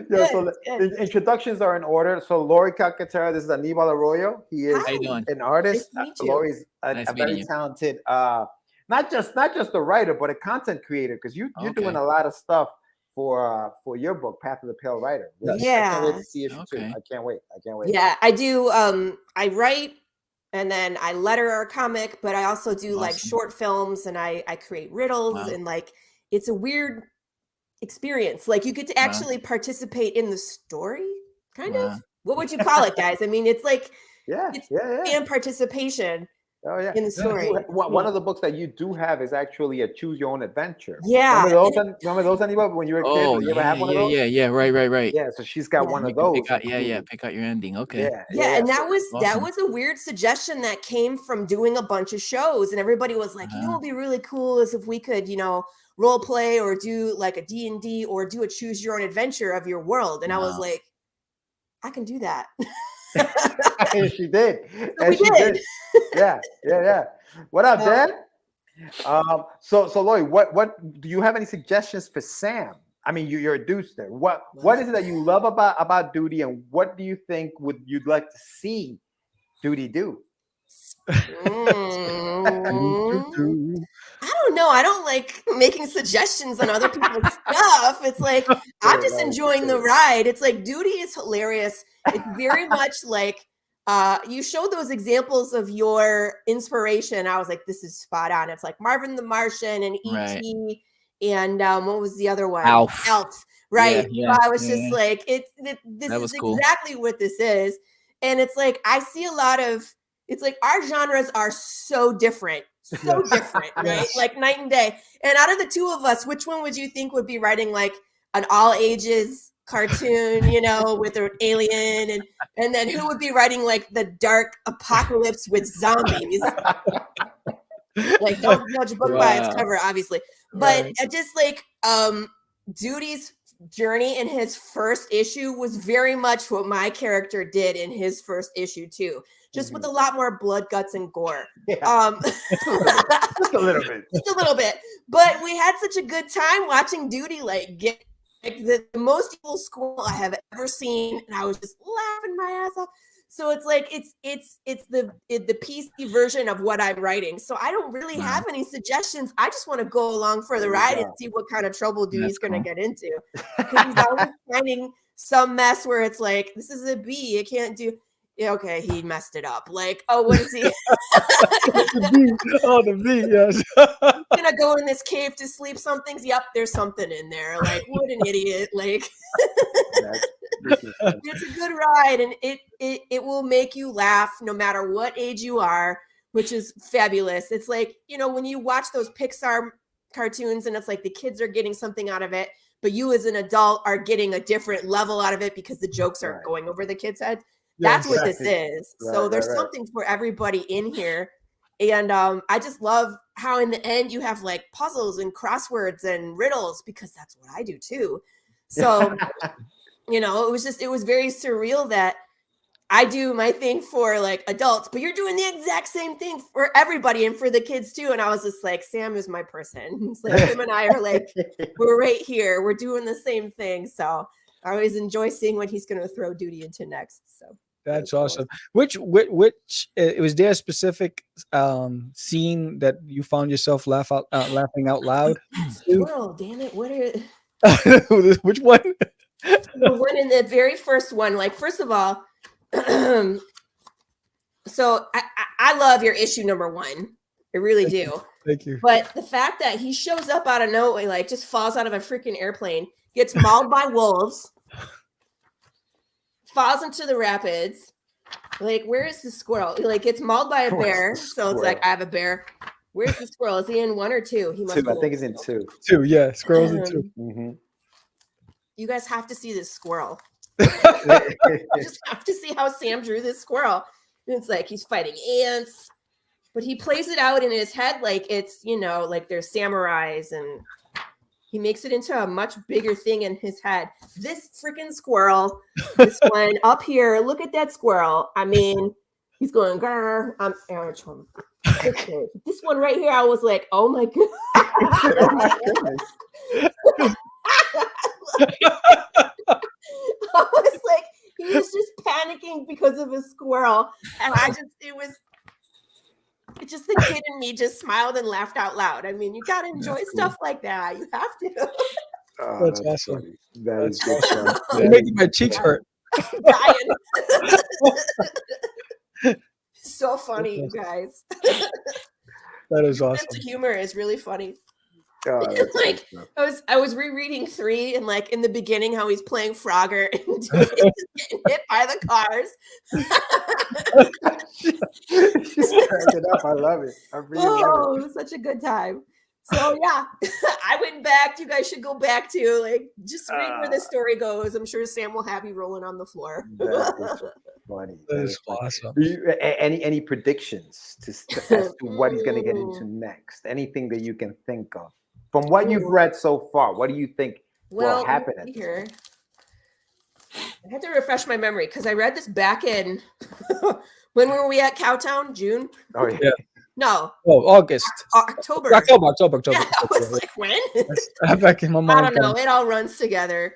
So introductions are in order. So Laurie Calcaterra, this is Anibal Arroyo. He is an artist. Nice to meet you. Laurie's a very talented not just a writer, but a content creator, because you're doing a lot of stuff for your book, Path of the Pale Rider. Yeah. I can't wait to see it too. I can't wait. Yeah, I do. I write and then I letter a comic, but I also do like short films and I create riddles and it's a weird experience. Like you get to actually participate in the story, kind of. What would you call it, guys? I mean, it's like fan participation. Oh yeah, in the story. One of the books that you do have is actually a choose your own adventure. Yeah, remember those anybody when you were a kid? You ever have one of those? Yeah, right. Yeah, so she's got one of those. Pick out your ending. Okay. Yeah, and that was a weird suggestion that came from doing a bunch of shows, and everybody was like, what would be really cool is if we could, role play or do like a D&D or do a choose your own adventure of your world, and I was like, I can do that. And she did. We did. Yeah. What up, Dad? So Lloyd, what do you have any suggestions for Sam I mean, you're a Dudester. What is it that you love about Duty, and what do you think you'd like to see Duty do? I don't know. I don't like making suggestions on other people's stuff. It's like I'm just enjoying the ride. It's like Duty is hilarious. It's very much like you showed those examples of your inspiration. I was like, this is spot on. It's like Marvin the Martian and E.T. and what was the other one? Alf. Right. Yeah, so I was just like, this is cool. exactly what this is. And it's like I see a lot of it's like our genres are so different. So different, right? Like night and day. And out of the two of us, which one would you think would be writing like an all ages cartoon, you know, with an alien, and then who would be writing like the dark apocalypse with zombies? Like don't judge a book by its cover, obviously. But just like Duty's journey in his first issue was very much what my character did in his first issue too. Just with a lot more blood, guts, and gore. Yeah. Just a little bit. Just a little bit. But we had such a good time watching Duty like get like, the most evil squirrel I have ever seen, and I was just laughing my ass off. So it's like it's the PC version of what I'm writing. So I don't really have any suggestions. I just want to go along for the ride and see what kind of trouble Duty's going to get into. Because he's always finding some mess where it's like, this is a bee, it can't do. Yeah, okay, he messed it up. Like, oh, what is he? The bee, yes. Gonna go in this cave to sleep. Something's there's something in there. Like, what an idiot! Like, it's a good ride, and it will make you laugh no matter what age you are, which is fabulous. It's like, you know, when you watch those Pixar cartoons, and it's like the kids are getting something out of it, but you as an adult are getting a different level out of it because the jokes are going over the kids' heads. That's what this is. So there's something for everybody in here. And I just love how in the end you have like puzzles and crosswords and riddles, because that's what I do too. So, you know, it was very surreal that I do my thing for like adults, but you're doing the exact same thing for everybody and for the kids too. And I was just like, Sam is my person. It's like him and I are like, we're right here. We're doing the same thing. So I always enjoy seeing what he's going to throw Duty into next. So that's awesome. Which was there a specific scene that you found yourself laughing out loud? Squirrel, damn it! What are which one? The one in the very first one. Like, first of all, so I love your issue number 1. I really do. Thank you. But the fact that he shows up out of nowhere, like just falls out of a freaking airplane, gets mauled by wolves, falls into the rapids. Like, where is the squirrel? Like, gets mauled by a bear. So it's like, I have a bear. Where's the squirrel? Is he in 1 or 2? He must 2. I think he's in 2. 2, yeah. Squirrel's in 2. Mm-hmm. You guys have to see this squirrel. You just have to see how Sam drew this squirrel. And it's like he's fighting ants, but he plays it out in his head like it's, you know, like there's samurais, and he makes it into a much bigger thing in his head. This freaking squirrel, this one up here, look at that squirrel. I mean, he's going, grr. This one right here, I was like, oh my God. I was like, he was just panicking because of a squirrel. And it just the kid in me just smiled and laughed out loud. I mean, you gotta enjoy stuff like that. You have to. Oh, that's awesome. Funny. That is good fun. You're making my cheeks hurt. So funny, you guys. That is awesome. Sense of humor is really funny. Oh, like I was rereading 3, and like in the beginning how he's playing Frogger and getting hit by the cars. She's cracking up. I love it. I really love it. It was such a good time. So yeah, I went back. You guys should go back to like just read where the story goes. I'm sure Sam will have you rolling on the floor. That is funny. That is awesome. Any predictions as to what he's going to get into next? Anything that you can think of from what you've read so far? What do you think will happen at here? I had to refresh my memory because I read this back in when were we at Cowtown? June. Oh yeah. No, Oh, August. October. October. Yeah, I was like, when? Back in my mind. I don't know. It all runs together.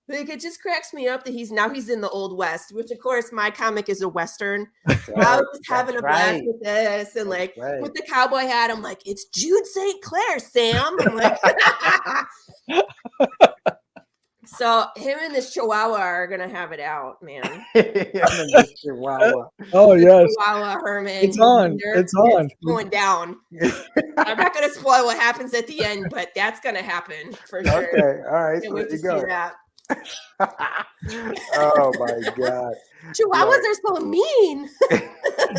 Like, it just cracks me up that he's in the Old West, which of course my comic is a Western. So I was just having a blast with this, and like with the cowboy hat, I'm like, it's Jude St. Clair, Sam. I'm like, so him and this Chihuahua are gonna have it out, man. Chihuahua. Oh yes, Chihuahua Herman. it's on. It's on. It's going down. I'm not gonna spoil what happens at the end, but that's gonna happen for sure. Okay, all right. Can't So wait there to you go. see that. Oh my God. Chihuahuas are so mean.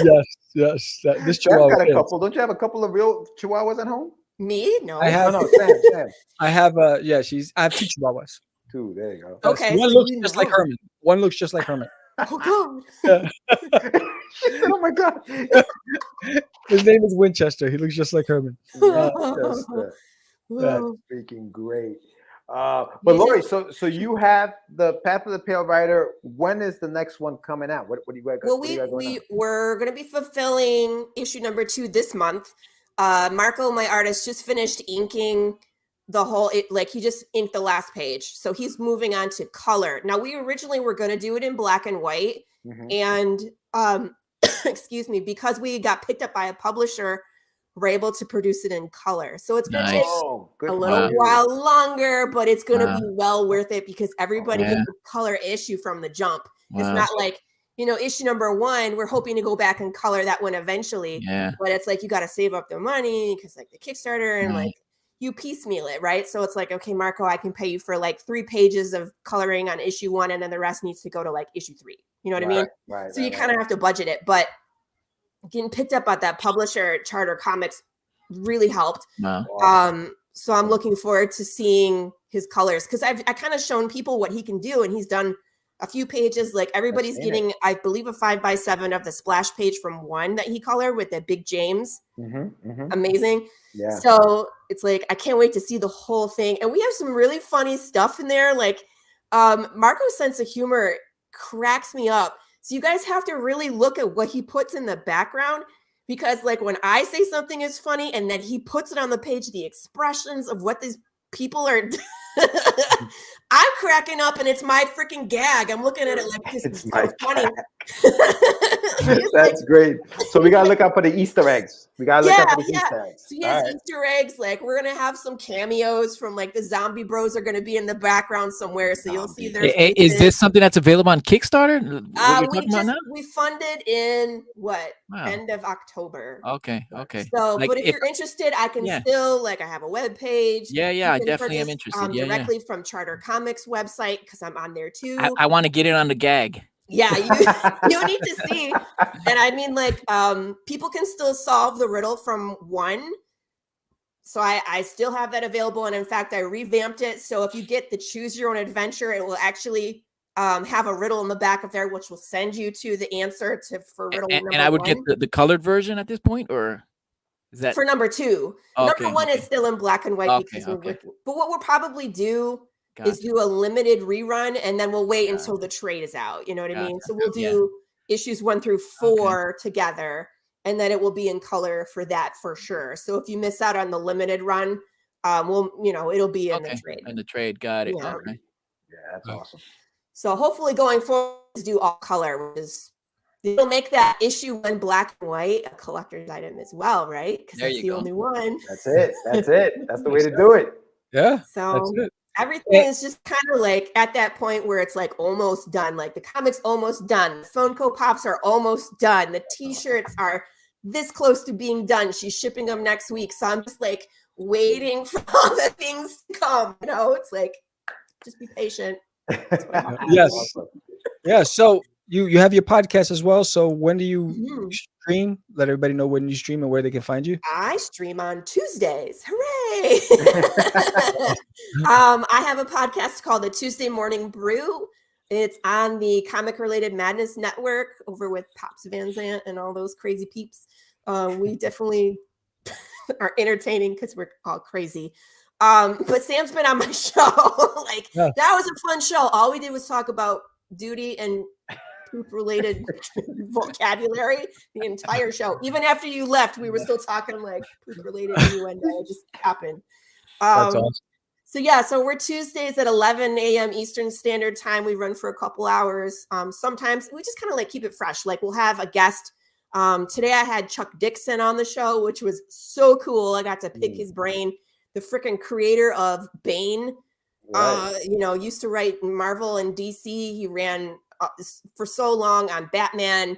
Yes. This Sam's Chihuahua. got a is. couple. Don't you have a couple of real Chihuahuas at home? Me? No. I have. No, Sam. I have. Yeah. I have 2 Chihuahuas. Two. There you go. Yes, Okay. One so looks you just know. like Herman. One looks just like Herman. Oh God. She said, "Oh my God." His name is Winchester. He looks just like Herman. Winchester. That's freaking great. But Lori, so you have the Path of the Pale Rider. When is the next one coming out? What do you guys? Well, what do you got going on? we're going to be fulfilling issue number 2 this month. Marco, my artist, just finished inking the whole. He just inked the last page, so he's moving on to color. Now, we originally were going to do it in black and white, and excuse me, because we got picked up by a publisher, we're able to produce it in color. So it's going to take a little while longer, but it's going to be well worth it because everybody gets a color issue from the jump. It's not like, issue number 1, we're hoping to go back and color that one eventually. Yeah. But it's like, you got to save up the money because like the Kickstarter and like you piecemeal it, right? So it's like, okay, Marco, I can pay you for like 3 pages of coloring on issue 1, and then the rest needs to go to like issue 3. You know what I mean? Right. So you kind of have to budget it, but getting picked up by that publisher, Charter Comics, really helped. So I'm looking forward to seeing his colors because I kind of shown people what he can do, and he's done a few pages. Like everybody's getting, I believe, a 5x7 of the splash page from 1 that he colored with the Big James. Amazing. Yeah. So it's like I can't wait to see the whole thing, and we have some really funny stuff in there. Like Marco's sense of humor cracks me up. So you guys have to really look at what he puts in the background, because like when I say something is funny and then he puts it on the page, the expressions of what these people are I'm cracking up and it's my freaking gag. I'm looking at it like this is so funny. That's great. So we gotta look out for the Easter eggs. We gotta look out for the Easter eggs. So yes, Easter eggs. Like we're gonna have some cameos from like the Zombie Bros are gonna be in the background somewhere, so you'll see their faces. Is this something that's available on Kickstarter? We funded in end of October. Okay. So, but if you're interested, I can still I have a web page. I definitely am interested. Directly from Charter Comics website because I'm on there too. I want to get in on the gag. Yeah, you need to see. And I mean, like, people can still solve the riddle from 1. So I still have that available. And in fact, I revamped it. So if you get the Choose Your Own Adventure, it will actually have a riddle in the back of there, which will send you to the answer for riddle number 1. And I would get the colored version at this point, or is that for number 2? Number 1 is still in black and white because we're working. But what we'll probably do is do a limited rerun, and then we'll wait until the trade is out. You know what I mean? So we'll do issues 1 through 4 together, and then it will be in color for that for sure. So if you miss out on the limited run, it'll be in the trade. In the trade, got it. Yeah, that's awesome. So hopefully going forward, do all color, which is it'll make that issue 1 black and white a collector's item as well, right? Because that's the only one. That's it. That's the way to do it. Yeah. So that's it. Everything is just kind of like at that point where it's like almost done. Like the comics almost done. The Funko Pops are almost done. The T-shirts are this close to being done. She's shipping them next week. So I'm just like waiting for all the things to come. It's like, just be patient. Yes. Yeah. So you have your podcast as well. So when do you stream? Let everybody know when you stream and where they can find you. I stream on Tuesdays. Hooray! I have a podcast called The Tuesday Morning Brew. It's on the Comic Related Madness Network over with Pops Van Zant and all those crazy peeps. We definitely are entertaining because we're all crazy. But Sam's been on my show. That was a fun show. All we did was talk about duty and poop related vocabulary the entire show. Even after you left, we were still talking like poop related innuendo. It just happened. That's awesome. So yeah, so we're Tuesdays at 11 a.m. Eastern Standard Time. We run for a couple hours. Sometimes we just kind of like keep it fresh. Like we'll have a guest. Today I had Chuck Dixon on the show, which was so cool. I got to pick his brain. The freaking creator of Bane, used to write Marvel and DC. He ran for so long on Batman.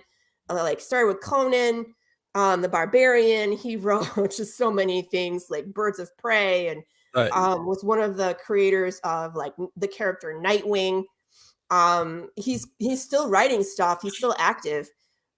Started with Conan, the Barbarian. He wrote just so many things like Birds of Prey and. Right. Was one of the creators of like the character Nightwing. He's still writing stuff. He's still active.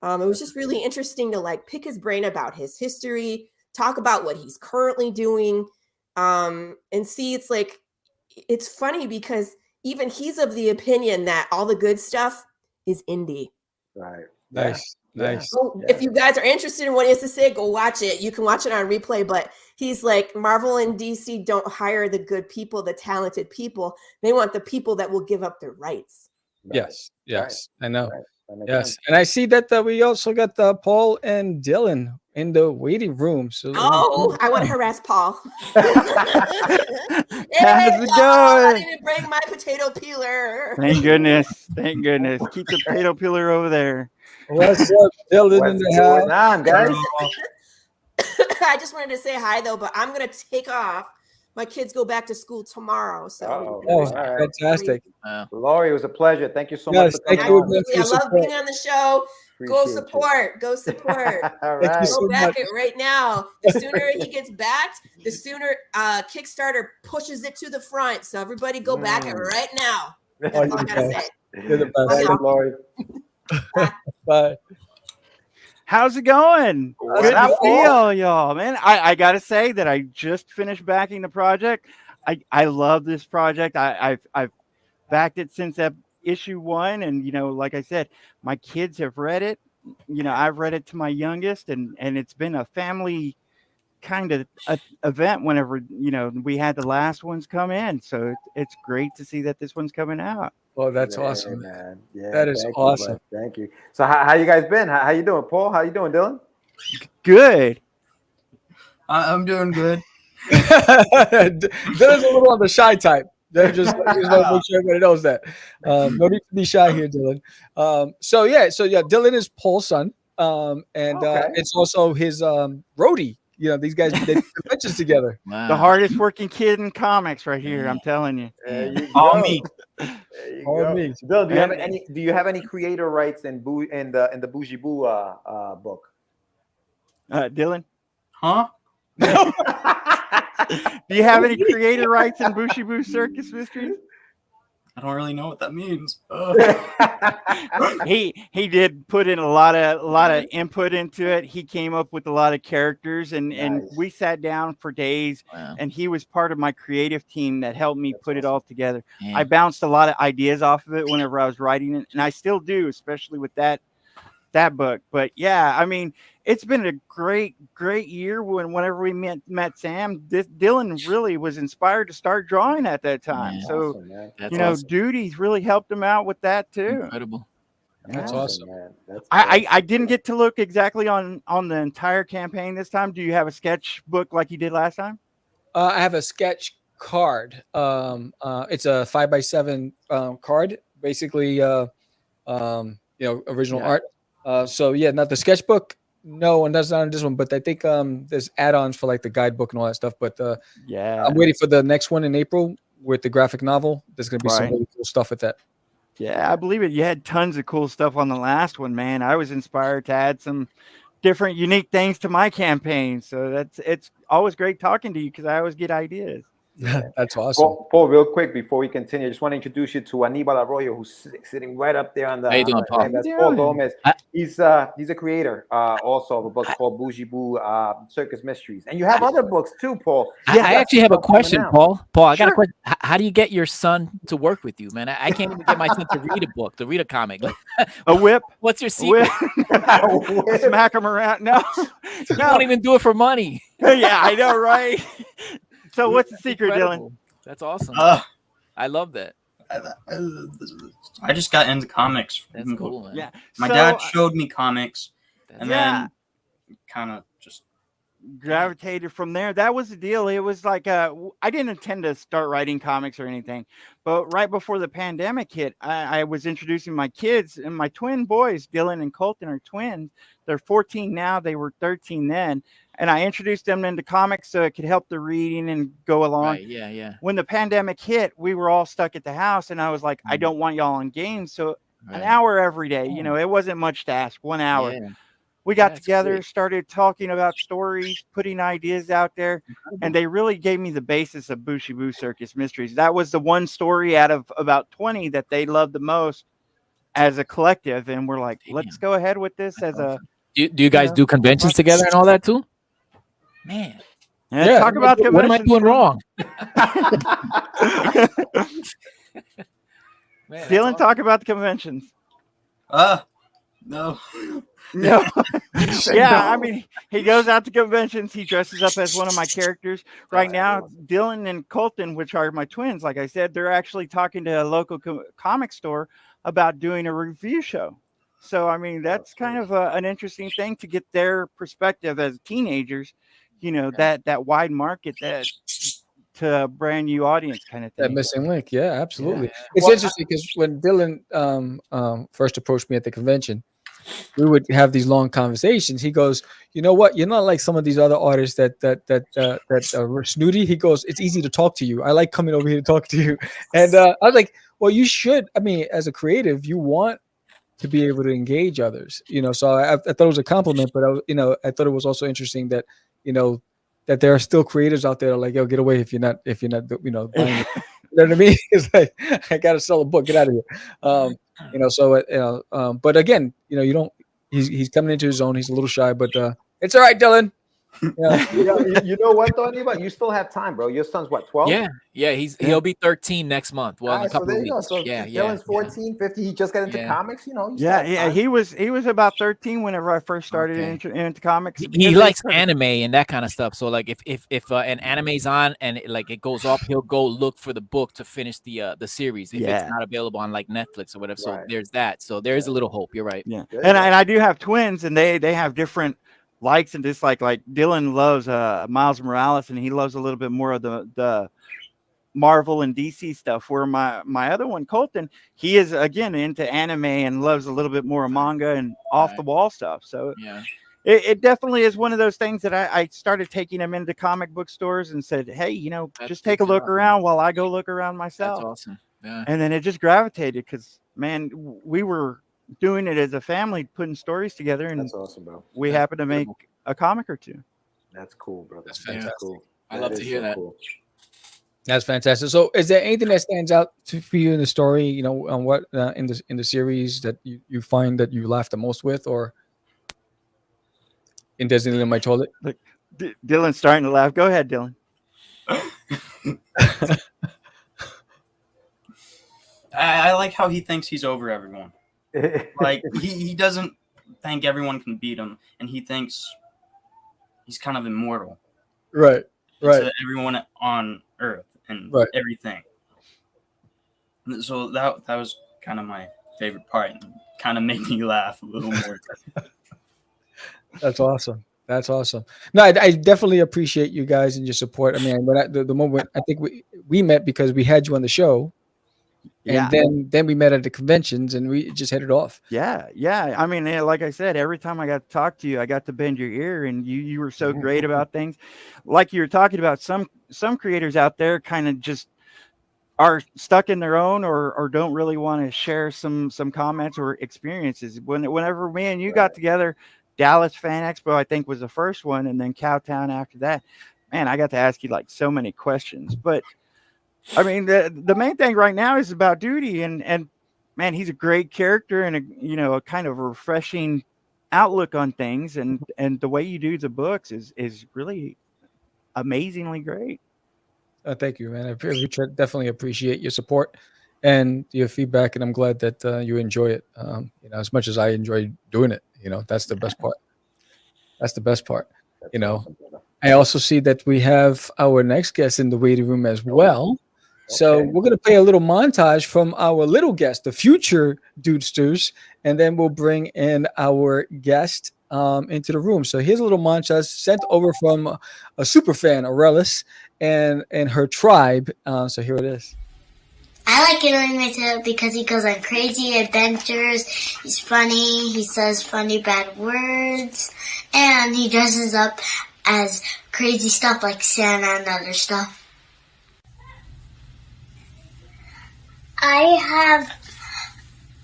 It was just really interesting to like pick his brain about his history, talk about what he's currently doing, and see. It's funny because even he's of the opinion that all the good stuff is indie. Right. Nice. Nice. So if you guys are interested in what he has to say, go watch it. You can watch it on replay, but he's like, Marvel and DC don't hire the good people, the talented people. They want the people that will give up their rights. Yes. Yes. Right. I know. Right. Yes. And I see that we also got Paul and Dylan in the waiting room. So I want to harass Paul. How's it going? I didn't bring my potato peeler. Thank goodness. Thank goodness. Keep the potato peeler over there. What's up, Dylan? In the house? What's going on, guys? I just wanted to say hi though, but I'm gonna take off. My kids go back to school tomorrow, so fantastic. Laurie, it was a pleasure. Thank you so much for coming on. I love being on the show. Go support. Go All right. Go back it right now. The sooner he gets backed, the sooner Kickstarter pushes it to the front. So everybody go back it right now. That's all I gotta say. You're the best. Thank you, Laurie. Bye. How's it going? Good to feel y'all, man. I gotta say that I just finished backing the project. I love this project. I've backed it since issue 1, and like I said, my kids have read it. I've read it to my youngest, and it's been a family kind of event whenever we had the last ones come in. So it's great to see that this one's coming out. Oh, that's awesome, man. Yeah, that is awesome. Thank you. So how you guys been? How you doing, Paul? How you doing, Dylan? Good. I'm doing good. Dylan's a little on the shy type. Just want to make sure everybody knows that. No need to be shy here, Dylan. So Dylan is Paul's son, and it's also his roadie. These guys did adventures together. Wow. The hardest working kid in comics right here. I'm telling you. All me. All me. Bill, do you have any creator rights in the Bougie Boo book? Dylan? Huh? Do you have any creator rights in Bougie Boo Circus Mysteries? I don't really know what that means. He did put in a lot of input into it. He came up with a lot of characters, and we sat down for days. Wow. And he was part of my creative team that helped me put it all together. Man. I bounced a lot of ideas off of it whenever I was writing it, and I still do, especially with that book. But yeah, I mean, it's been a great year. Whenever we met Sam, Dylan really was inspired to start drawing at that time. Yeah. So Awesome, That's Duties really helped him out with that too. incredible. That's awesome. Man. I didn't get to look exactly on the entire campaign this time. Do you have a sketchbook like you did last time? I have a sketch card. It's a 5x7 card, basically. Original art. Not the sketchbook. No, and that's not on this one. But I think there's add-ons for like the guidebook and all that stuff. But I'm waiting for the next one in April with the graphic novel. There's gonna be some really cool stuff with that. Yeah, I believe it. You had tons of cool stuff on the last one, man. I was inspired to add some different, unique things to my campaign. So it's always great talking to you because I always get ideas. That's awesome. Paul, real quick before we continue, I just want to introduce you to Anibal Arroyo, who's sitting right up there on the. How you doing, Paul? That's Paul Gomez. He's a creator also of a book called Bougie Boo Circus Mysteries, and you have other books too, Paul. I actually have a question, Paul. I got a question. How do you get your son to work with you, man? I can't even get my son to read a book, to read a comic. A whip? What's your secret? Smack him around? No, You don't even do it for money. Yeah, I know, right? So what's the secret, Incredible. Dylan? That's awesome. Uh, I love that. I just got into comics. That's cool, man. Yeah. My So, dad showed me comics, and Yeah. then kind of just gravitated from there. That was the deal. It was like I didn't intend to start writing comics or anything, but right before the pandemic hit, I was introducing my kids, and my twin boys, Dylan and Colton, are twins. They're 14 now. They were 13 then, and I introduced them into comics so it could help the reading and go along. Right. Yeah. Yeah. When the pandemic hit, we were all stuck at the house, and I was like, I don't want y'all on games, so an hour every day. You know, it wasn't much to ask. 1 hour. Yeah. We got That's together, great. started talking about stories, putting ideas out there, and they really gave me the basis of Bushibu Circus Mysteries. That was the one story out of about 20 that they loved the most as a collective, and we're like, let's go ahead with this as a. Do you guys do conventions together and all that too? Man, Yeah, talk about what am I doing wrong? Man, Dylan, talk about the conventions. no. No. Yeah, I mean, he goes out to conventions. He dresses up as one of my characters. Right now, Dylan and Colton, which are my twins, like I said, they're actually talking to a local comic store about doing a review show. So, I mean, that's kind of an interesting thing to get their perspective as teenagers, you know, that wide market, that to a brand new audience kind of thing. That missing link. Yeah, absolutely. Yeah. It's interesting because when Dylan first approached me at the convention, we would have these long conversations. He goes, "You know what? You're not like some of these other artists that are snooty." He goes, "It's easy to talk to you. I like coming over here to talk to you." And I was like, "Well, you should. I mean, as a creative, you want to be able to engage others, you know." So I thought it was a compliment, but I thought it was also interesting that that there are still creators out there that are like, "Yo, get away if you're not buying it." You know what I mean? It's like, I gotta sell a book. Get out of here. So but again, you don't. He's coming into his own. He's a little shy, but it's all right, Dylan. Yeah. You know what, though, Anibal? You still have time, bro. Your son's what, 12? Yeah. He'll be 13 next month. Well, in a so couple there of you go. weeks. So Yeah. Dylan's 14, 50. He just got into comics, you know. You still have Yeah, time. he was about 13 whenever I first started into comics. He Because likes anime and that kind of stuff. So like if an anime's on and it goes off, he'll go look for the book to finish the series if it's not available on like Netflix or whatever. So there's that. So there is a little hope. You're right. Yeah, and I do have twins, and they have different likes and dislikes. Like Dylan loves Miles Morales, and he loves a little bit more of the Marvel and DC stuff, where my other one, Colton, he is again into anime and loves a little bit more of manga and off the wall stuff. So it definitely is one of those things that I started taking him into comic book stores and said, hey, just take a look around while I go look around myself. That's awesome. Yeah. And then it just gravitated because, man, we were doing it as a family, putting stories together, and that's awesome, bro. We happened to make a comic or two. That's cool, bro. That's fantastic. Cool. I love to hear that. Cool. That's fantastic. So, is there anything that stands out for you in the story? On what in the series that you find that you laugh the most with, or in Designated My Toilet? Look, Dylan's starting to laugh. Go ahead, Dylan. I like how he thinks he's over everyone. Like he doesn't think everyone can beat him, and he thinks he's kind of immortal. Right. To everyone on Earth and everything. So that was kind of my favorite part, and kind of made me laugh a little more. That's awesome. That's awesome. No, I definitely appreciate you guys and your support. I mean, the moment I think we met because we had you on the show. And then we met at the conventions and we just hit it off. Yeah. I mean, like I said, every time I got to talk to you, I got to bend your ear, and you were so great about things. Like you were talking about, some creators out there kind of just are stuck in their own or don't really want to share some comments or experiences. Whenever me and you got together, Dallas Fan Expo, I think, was the first one, and then Cowtown after that. Man, I got to ask you like so many questions, but I mean, the main thing right now is about Duty, and man, he's a great character and a kind of refreshing outlook on things, and the way you do the books is really amazingly great. Thank you, man. I definitely appreciate your support and your feedback, and I'm glad that you enjoy it. As much as I enjoy doing it. That's the best part. That's the best part. Awesome, I also see that we have our next guest in the waiting room as well. So Okay. we're gonna play a little montage from our little guest, the future Dudesters, and then we'll bring in our guest into the room. So here's a little montage sent over from a super fan, Aurelis, and her tribe. So here it is. I like Italy Mateo because he goes on crazy adventures. He's funny. He says funny bad words, and he dresses up as crazy stuff like Santa and other stuff. I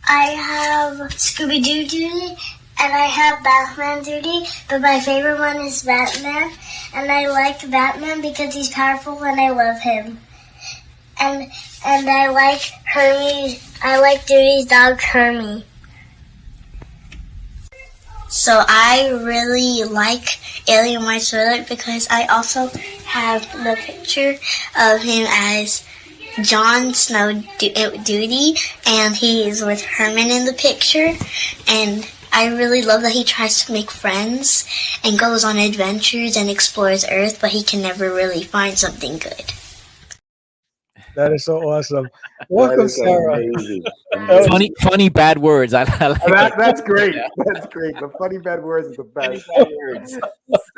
have Scooby-Doo duty, and I have Batman duty, but my favorite one is Batman, and I like Batman because he's powerful and I love him. And I like Hermie. I like Duty's dog Hermie. So I really like Alien White Swirl because I also have the picture of him as Jon Snow Duty, and he is with Herman in the picture, and I really love that he tries to make friends and goes on adventures and explores Earth, but he can never really find something good. That is so awesome. Welcome, Sarah. Funny bad words. I like That's great. That's great. The funny bad words is the best.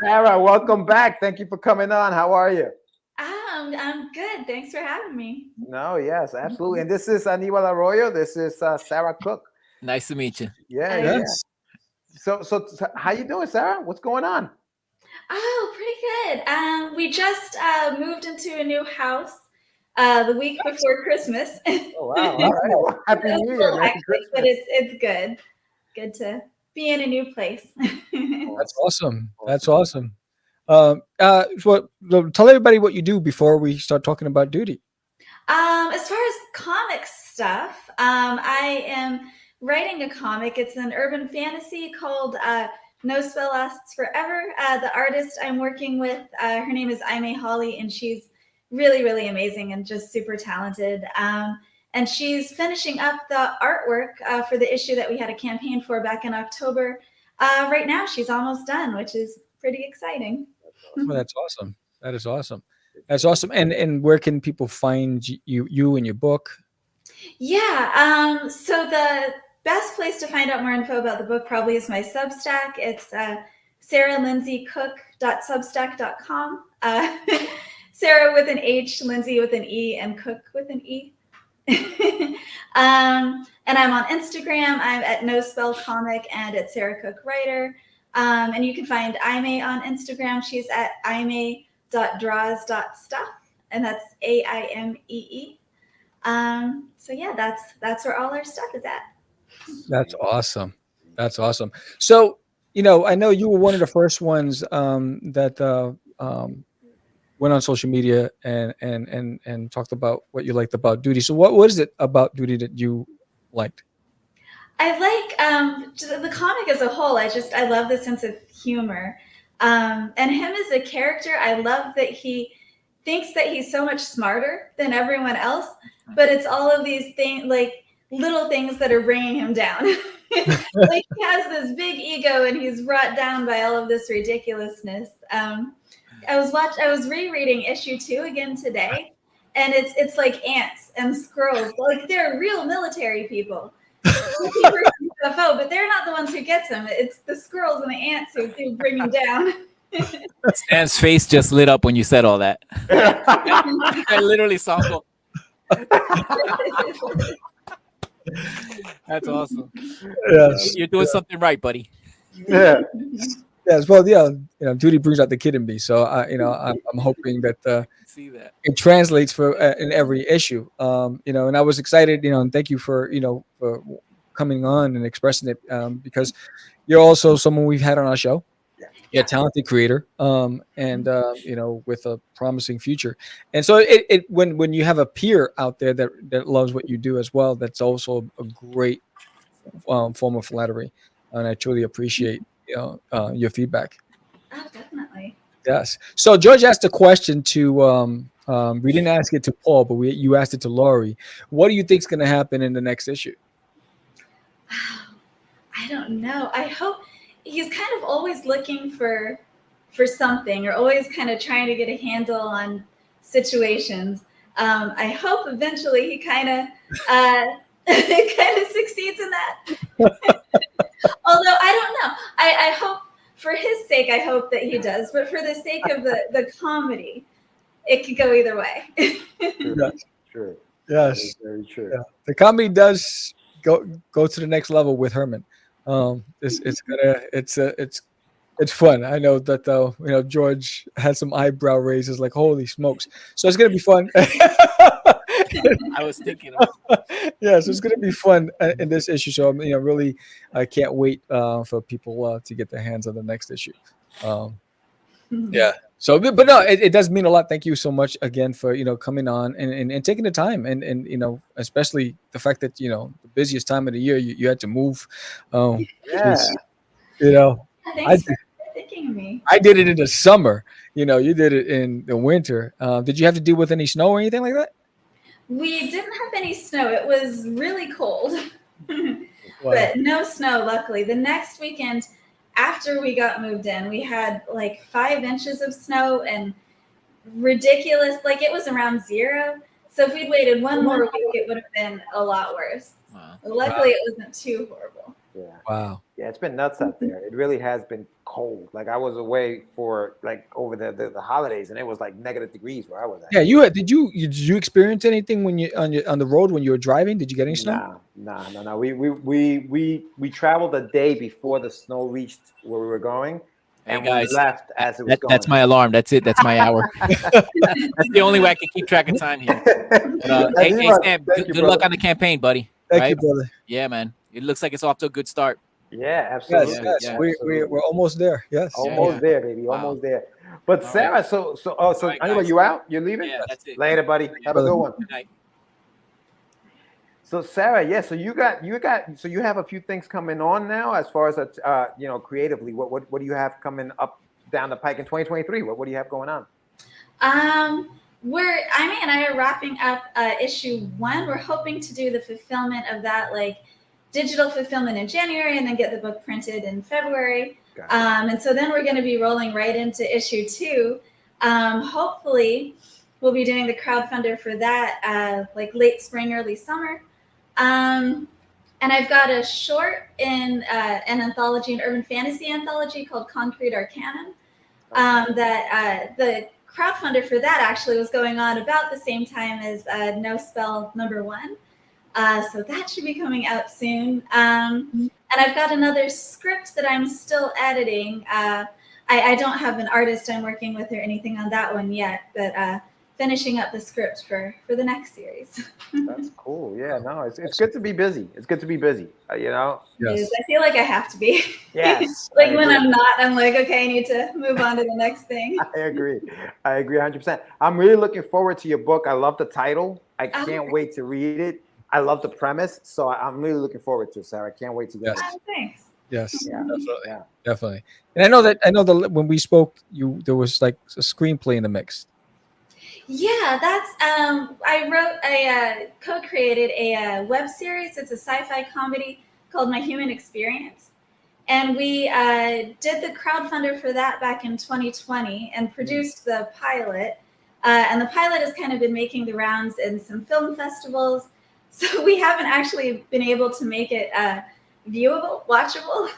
Sarah, welcome back. Thank you for coming on. How are you? I'm good. Thanks for having me. No, yes, absolutely. And this is Aníbal Arroyo. This is Sarah Cook. Nice to meet you. Yeah, Yes. yeah. So how you doing, Sarah? What's going on? Oh, pretty good. We just moved into a new house the week before Christmas. Oh, wow. All right. Well, Happy It's a New Year. little Merry hectic, Christmas. but it's good. Good to be in a new place. That's awesome. That's awesome. Tell everybody what you do before we start talking about duty. As far as comic stuff, I am writing a comic. It's an urban fantasy called No Spell Lasts Forever. The artist I'm working with, her name is Aimee Holly, and she's really, really amazing and just super talented. And she's finishing up the artwork for the issue that we had a campaign for back in October. Right now, she's almost done, which is pretty exciting. Well, that's awesome. That is awesome. That's awesome. And where can people find you and your book? Yeah. So the best place to find out more info about the book probably is my Substack. It's sarahlindseycook.substack.com. Sarah with an H, Lindsay with an E, and Cook with an E. And I'm on Instagram. I'm at No Spell Comic and at Sarah Cook Writer. And you can find Aimee on Instagram. She's at aimee.draws.stuff, and that's AIMEE. So yeah, that's where all our stuff is at. That's awesome. That's awesome. So, I know you were one of the first ones that went on social media and talked about what you liked about duty. So what is it about duty that you liked? I like the comic as a whole. I love the sense of humor. And him as a character, I love that he thinks that he's so much smarter than everyone else, but it's all of these things, like little things that are bringing him down. Like he has this big ego and he's brought down by all of this ridiculousness. I was rereading issue 2 again today, and it's like ants and squirrels. Like they're real military people. UFO, but they're not the ones who gets him. It's the squirrels and the ants who bring him down. Stan's face just lit up when you said all that. I literally saw him go. That's awesome. Yes. You're doing something right, buddy. Yeah. Yes. Well, yeah. Duty brings out the kid in me. So I'm hoping that See that. it translates for in every issue. And I was excited. And thank you for for coming on and expressing it because you're also someone we've had on our show. You're a talented creator, and with a promising future. And so it when you have a peer out there that loves what you do as well, that's also a great form of flattery, and I truly appreciate your feedback. Oh, definitely. Yes. So George asked a question to we didn't ask it to Paul, but you asked it to Laurie. What do you think is going to happen in the next issue? I don't know. I hope he's kind of always looking for something, or always kind of trying to get a handle on situations. I hope eventually he kind of succeeds in that. Although I don't know. I hope for his sake, I hope that he does. But for the sake of the comedy, it could go either way. True. Yes. Very true. Yeah. The comedy does go to the next level with Herman. It's fun. I know that though. George had some eyebrow raises, like holy smokes. So it's gonna be fun. I was thinking. Yeah, so it's gonna be fun in this issue. So really, I can't wait for people to get their hands on the next issue. Yeah. So, but no, it does mean a lot. Thank you so much again for coming on and taking the time and especially the fact that the busiest time of the year you had to move. Yeah. Thanks for thinking of me. I did it in the summer. You did it in the winter. Did you have to deal with any snow or anything like that? We didn't have any snow. It was really cold, Wow. but no snow. Luckily, the next weekend after we got moved in, we had like 5 inches of snow and ridiculous. Like it was around 0. So if we'd waited one more week, it would have been a lot worse. Wow. Luckily, it wasn't too horrible. Yeah. Wow. Yeah, it's been nuts out there. It really has been cold. Like I was away for like over the holidays, and it was like negative degrees where I was at. Yeah, did you experience anything when you on the road when you were driving? Did you get any snow? No. We traveled a day before the snow reached where we were going, and Hey, guys, we left as it was going. That's my alarm. That's it. That's my hour. That's the only way I can keep track of time here. Hey, Sam, good luck on the campaign, buddy. Thank you, brother. Yeah, man. It looks like it's off to a good start. Yeah, absolutely. Yes. Yeah, We're almost there. Yes. Almost there, baby. Wow. Almost there. But Sarah, so right, anyway, guys. you out? You're leaving? Yeah, that's it. Later, buddy. Have a good one. Good night. So Sarah, yeah. So you have a few things coming on now as far as creatively. What do you have coming up down the pike in 2023? What do you have going on? Amy and I are wrapping up issue 1. We're hoping to do the fulfillment of that, like digital fulfillment in January, and then get the book printed in February. And so then we're going to be rolling right into issue 2. Hopefully, we'll be doing the crowdfunder for that like late spring, early summer. And I've got a short in an anthology, an urban fantasy anthology called Concrete Arcanum. That the crowdfunder for that actually was going on about the same time as No Spell #1. So that should be coming out soon. And I've got another script that I'm still editing. I don't have an artist I'm working with or anything on that one yet, but finishing up the script for the next series. That's cool. Yeah, no, it's good to be busy. It's good to be busy. Yes. I feel like I have to be. Yes. Like when I'm not, I'm like, okay, I need to move on to the next thing. I agree 100%. I'm really looking forward to your book. I love the title. I can't wait to read it. I love the premise, so I'm really looking forward to it, Sarah. I can't wait to get it. Thanks. Yes. Yeah. Definitely. And I know that when we spoke, there was like a screenplay in the mix. Yeah, that's I co-created a web series. It's a sci-fi comedy called My Human Experience, and we did the crowdfunder for that back in 2020 and produced the pilot. And the pilot has kind of been making the rounds in some film festivals, so we haven't actually been able to make it viewable, watchable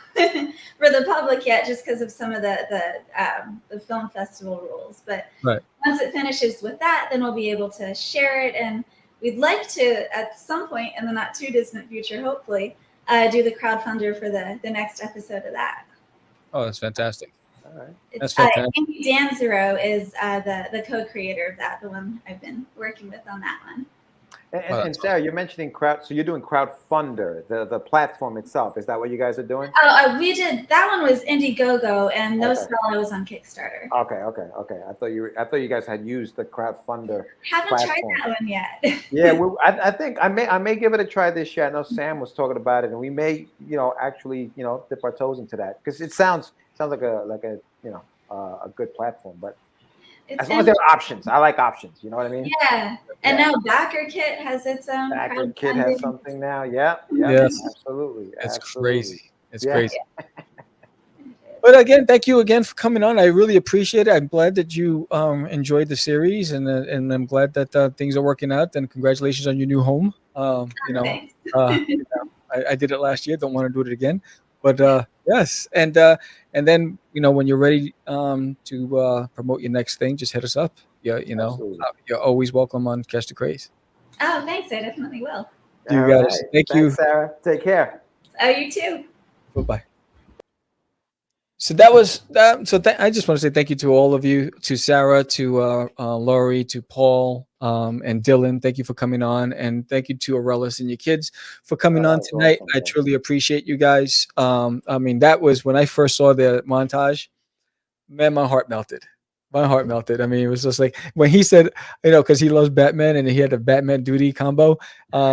for the public yet, just because of some of the film festival rules. But once it finishes with that, then we'll be able to share it, and we'd like to, at some point in the not too distant future, hopefully, do the crowdfunder for the next episode of that. Oh, that's fantastic. All right. That's fantastic. Amy Danzero is the co-creator of that, the one I've been working with on that one. And Sarah, you're mentioning so you're doing Crowdfunder, the platform itself. Is that what you guys are doing? Oh, we did. That one was Indiegogo, and No Spell I was on Kickstarter. Okay. I thought you guys had used the Crowdfunder. Haven't platform. tried that one yet. Yeah, well, I think I may give it a try this year. I know Sam was talking about it, and we may actually dip our toes into that because it sounds like a good platform, but. As long as there are options, I like options. You know what I mean? Yeah, and now BackerKit has its own. BackerKit has something now. Yeah. Yes. Absolutely. It's crazy. It's crazy. But again, thank you again for coming on. I really appreciate it. I'm glad that you enjoyed the series, and I'm glad that things are working out. And congratulations on your new home. Thanks. I did it last year. Don't want to do it again. But yes, and then when you're ready to promote your next thing, just hit us up. Yeah, Absolutely. you're always welcome on Catch the Craze. Oh, thanks. I definitely will. You All guys, right. thank Thanks, you. Sarah. Take care. Oh, you too. Bye-bye. So that was that. So I just want to say thank you to all of you, to Sarah, to Laurie, to Paul, and Dylan. Thank you for coming on, and thank you to Aurelis and your kids for coming on That was tonight. awesome, I man. truly appreciate you guys. I mean, that was when I first saw the montage. Man, my heart melted. My heart melted. I mean, it was just like when he said, because he loves Batman and he had the Batman Duty combo.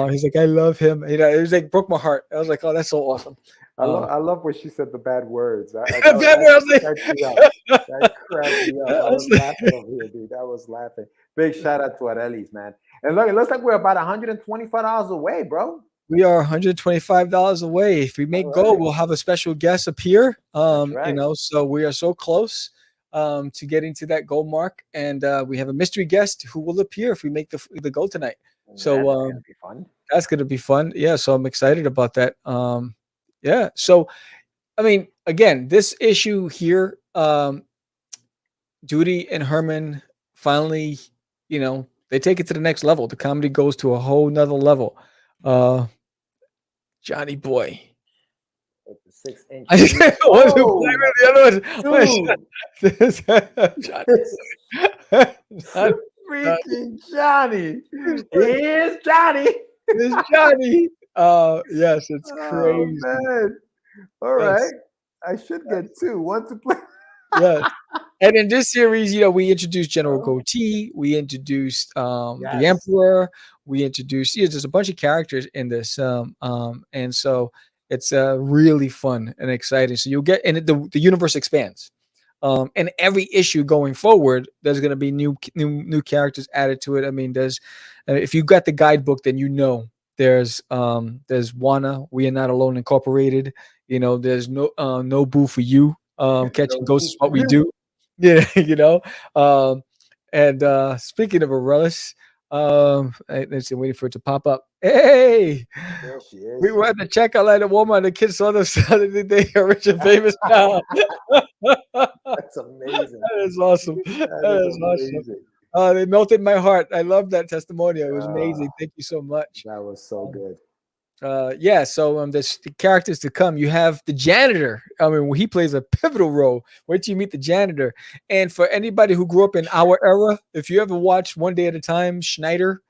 He's like, I love him. It was like broke my heart. I was like, oh, that's so awesome. I love when she said the bad words. Bad words. That cracked me up. That cracked me up. I was laughing over here, dude. I was laughing. Big shout out to Arelis, man. And look, it looks like we're about $125 away, bro. We are $125 away. If we make All goal, right. we'll have a special guest appear. right. So we are so close to getting to that goal mark, and we have a mystery guest who will appear if we make the goal tonight. So That's gonna be fun. that's gonna be fun. Yeah, so I'm excited about that. Yeah. So, I mean, again, this issue here, Duty and Herman finally, they take it to the next level. The comedy goes to a whole nother level. Johnny Boy. With the 6-inch. Freaking Johnny. Here's Johnny. It's Johnny. Yes, it's crazy. Oh, man. All right. I should get two. One to play. Yes. And in this series, we introduced General Goatee, we introduced the Emperor, we introduced there's a bunch of characters in this, and so it's really fun and exciting. So you'll get, and the universe expands, and every issue going forward, there's going to be new characters added to it. I mean, there's if you got the guidebook, then there's Wana, We Are Not Alone Incorporated. There's no boo for you. Catching ghosts is what we do. Yeah, and speaking of Aurelis, let's see, waiting for it to pop up. Hey, There she is. we were at the checkout line at Walmart. The kids saw this the other day. Are rich and famous now. That's amazing. That is awesome. That is awesome. They melted my heart. I love that testimonial. It was amazing. Thank you so much. That was so good. Yeah, so there's the characters to come. You have the janitor. I mean, he plays a pivotal role. Wait till you meet the janitor. And for anybody who grew up in our era, if you ever watched One Day at a Time, Schneider,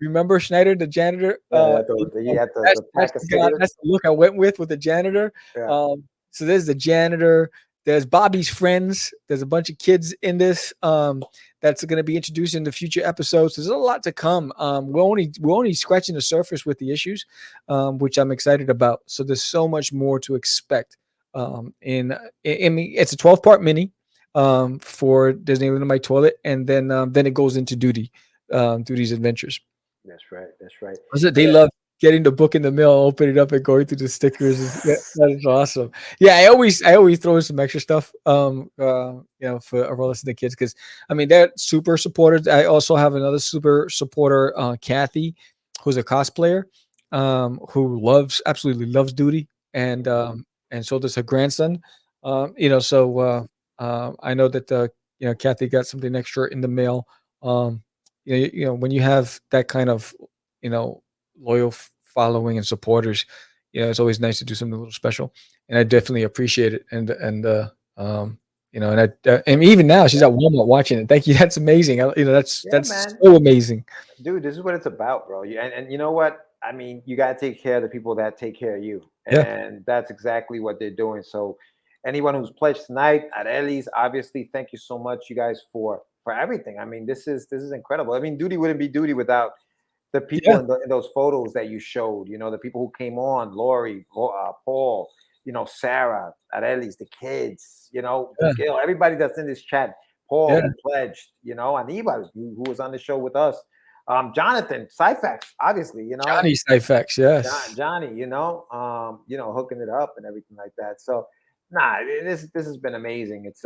remember Schneider, the janitor? That's the look I went with the janitor. Yeah. So there's the janitor. There's Bobby's friends. There's a bunch of kids in this that's going to be introduced in the future episodes. There's a lot to come. We're only scratching the surface with the issues, which I'm excited about. So there's so much more to expect. I mean, it's a 12-part mini for Disney Under My Toilet, and then it goes into Duty's adventures. That's right. That's right. They love getting the book in the mail, opening it up, and going through the stickers. That is awesome. Yeah, I always throw in some extra stuff, for Aurelis and the kids, because I mean they're super supporters. I also have another super supporter, Kathy, who's a cosplayer, who absolutely loves Duty, and so does her grandson. I know that Kathy got something extra in the mail. When you have that kind of loyal following and supporters, it's always nice to do something a little special, and I definitely appreciate it. And even now she's at Walmart watching it. Thank you. That's amazing. That's so amazing, dude. This is what it's about, bro. And you know what? I mean, you got to take care of the people that take care of you, and that's exactly what they're doing. So anyone who's pledged tonight at Ellie's, obviously, thank you so much, you guys, for everything. I mean, this is incredible. I mean, Duty wouldn't be Duty without the people in those photos that you showed. The people who came on, Lori, Paul, Sarah, Arelis, the kids, Gil, everybody that's in this chat, Paul who pledged, Anibal, who was on the show with us, Jonathan, Cyfax, obviously, Johnny Cyfax, yes. Johnny, hooking it up and everything like that. So Nah, this has been amazing. It's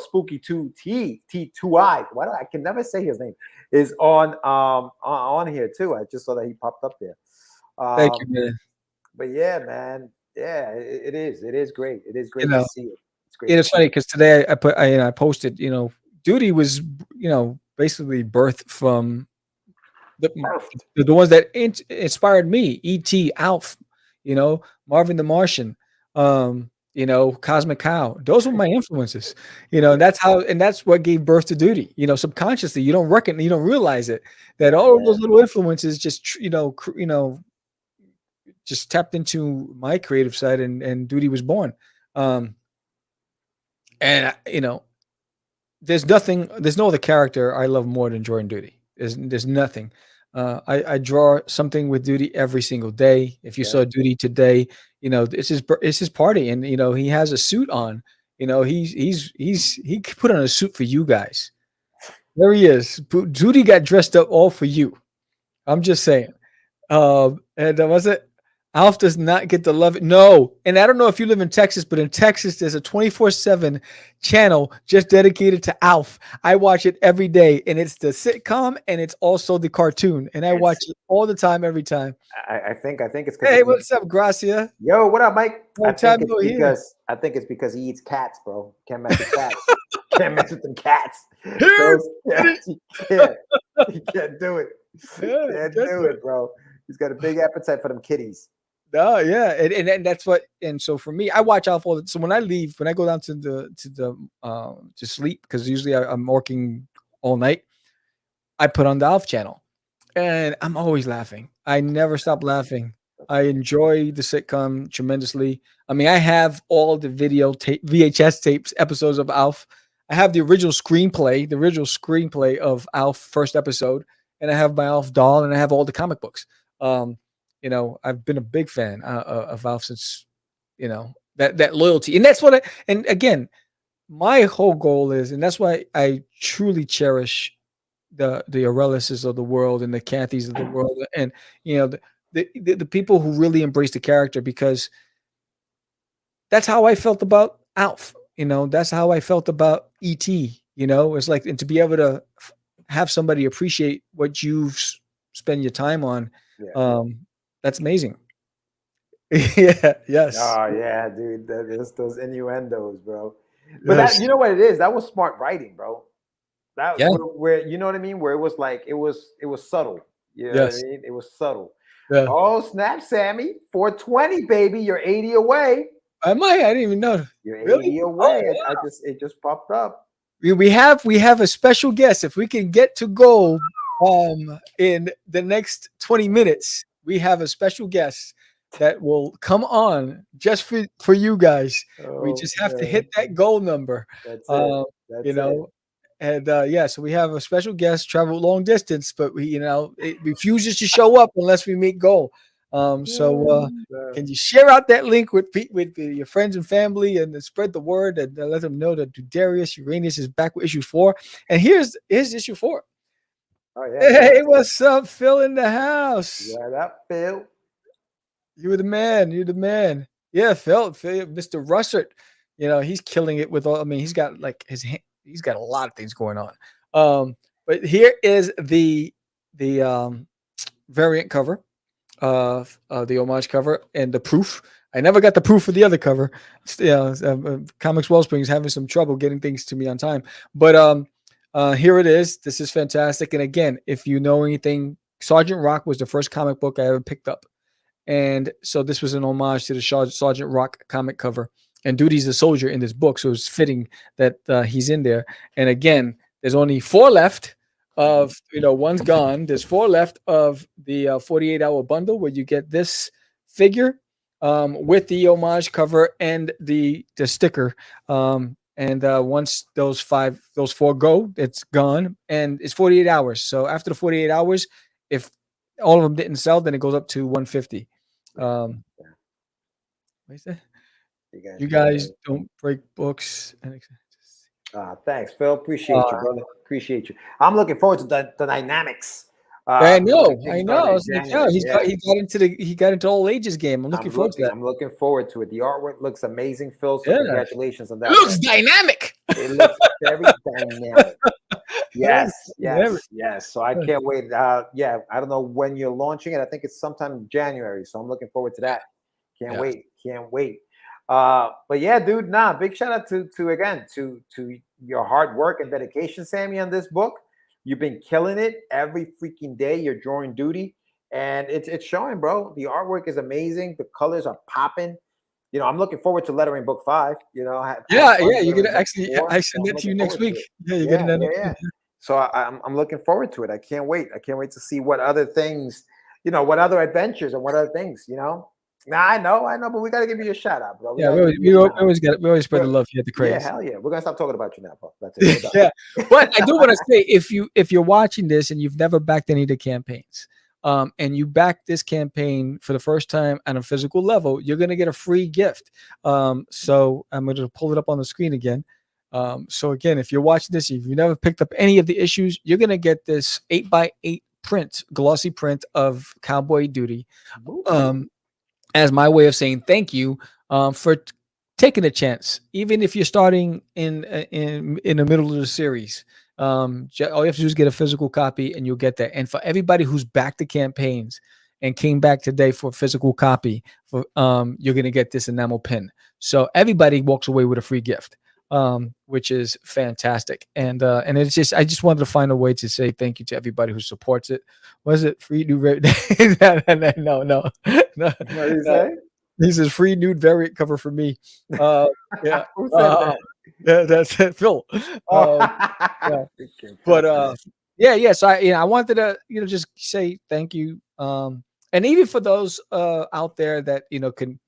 Spooky 2I. Why do I can never say his name? Is on here too. I just saw that he popped up there. Thank you, man. But yeah, man. Yeah, it is. It is great. It is great You know, to see it. It's great. it's funny because today I posted, Duty was, basically birthed from the ones that inspired me. E.T., Alf, Marvin the Martian, Cosmic Cow. Those were my influences. That's what gave birth to Duty. Subconsciously, you don't realize it, that all of those little influences just just tapped into my creative side, and Duty was born. And there's no other character I love more than Jordan Duty. There's nothing. I draw something with Duty every single day. If you saw Duty today, it's his party, and he has a suit on. He put on a suit for you guys. There he is. Duty got dressed up all for you. I'm just saying. And was it? Alf does not get the love. No. And I don't know if you live in Texas, but in Texas, there's a 24/7 channel just dedicated to Alf. I watch it every day, and it's the sitcom, and it's also the cartoon. And I watch it all the time, every time. I think it's Hey, what's up, Gracia? Yo, what up, Mike? I think it's because he eats cats, bro. Can't mess with cats. Can't mess with them cats. You can't do it. Can't do it, bro. He's got a big appetite for them kitties. Oh yeah, and that's what. And so for me, I watch Alf all. So when I go down to sleep, because usually I'm working all night, I put on the Alf channel, and I'm always laughing. I never stop laughing. I enjoy the sitcom tremendously. I mean, I have all the VHS tapes, episodes of Alf. I have the original screenplay of Alf first episode, and I have my Alf doll, and I have all the comic books. I've been a big fan of Alf since, that loyalty. And that's what and again, my whole goal is, and that's why I truly cherish the Aureliuses of the world and the Cathys of the world, and, the people who really embrace the character, because that's how I felt about Alf. That's how I felt about E.T. It's like, and to be able to have somebody appreciate what you've spent your time on. That's amazing. Yeah. Yes. Oh yeah, dude. Those innuendos, bro. But that, you know what it is? That was smart writing, bro. That where you know what I mean? Where it was like it was subtle. You know what I mean? It was subtle. Yeah. Oh snap, Sammy! 420, baby. You're 80 away. I didn't even know. You're 80 away. Oh, wow. It just popped up. We have a special guest. If we can get to go in the next 20 minutes, we have a special guest that will come on just for you guys. We just have to hit that goal number. That's it. And so we have a special guest, traveled long distance, but it refuses to show up unless we meet goal. Can you share out that link with your friends and family, and spread the word, and let them know that Darius Uranius is back with issue 4. And here's issue 4. Oh yeah. Hey, what's up, Phil in the house? What up, Phil? You're the man. Yeah, Phil, Mr. Russert. He's killing it with all. I mean, he's got like he's got a lot of things going on. But here is the variant cover of the homage cover, and the proof. I never got the proof for the other cover. Comics Wellspring is having some trouble getting things to me on time, but here it is. This is fantastic. And again, if you know anything, Sergeant Rock was the first comic book I ever picked up. And so this was an homage to the Sergeant Rock comic cover. And Duty's the soldier in this book, so it's fitting that he's in there. And again, there's only 4 left of, one's gone. There's 4 left of the 48-hour bundle, where you get this figure with the homage cover and the sticker. And once those 4 go, it's gone, and it's 48 hours. So after the 48 hours, if all of them didn't sell, then it goes up to 150. What is that? You guys don't break books. Thanks, Phil. Appreciate you, brother. Appreciate you. I'm looking forward to the dynamics I know. Kickstarter I know. I in was like, January. yeah, he got into all ages game. I'm looking forward to that. I'm looking forward to it. The artwork looks amazing, Phil. So Yeah. congratulations on that. It looks dynamic. It looks very dynamic. Yes. dynamic. So I can't wait. Yeah, I don't know when you're launching it. I think it's sometime in January. So I'm looking forward to that. Can't wait. But yeah, dude, big shout out to your hard work and dedication, Sammy, on this book. You've been killing it every freaking day. You're drawing duty, and it's showing, bro. The artwork is amazing. The colors are popping. You know, I'm looking forward to lettering book 5. You know, You're gonna actually. I send that to you next week. Yeah, you're getting that. Yeah. So I'm looking forward to it. I can't wait. I can't wait to see what other things, what other adventures and what other things. I know, but we gotta give you a shout out, bro. We always spread the love here at the Craze. Yeah, hell yeah. We're gonna stop talking about you now, Paul. That's it. Yeah, but I do want to say, if you're watching this and you've never backed any of the campaigns, and you back this campaign for the first time on a physical level, you're gonna get a free gift. So I'm gonna pull it up on the screen again. So again, if you're watching this, if you've never picked up any of the issues, you're gonna get this 8x8 print, glossy print of Cowboy Duty. As my way of saying thank you for taking a chance, even if you're starting in the middle of the series. All you have to do is get a physical copy, and you'll get that. And for everybody who's backed the campaigns and came back today for a physical copy, you're gonna get this enamel pin. So everybody walks away with a free gift, which is fantastic. And it's just, I just wanted to find a way to say thank you to everybody who supports it. Was it free new? No. What did he say? He says free nude variant cover for me. Yeah. Who said that? Yeah, that's it, Phil. Yeah. But yeah. So I wanted to just say thank you. And even for those out there that can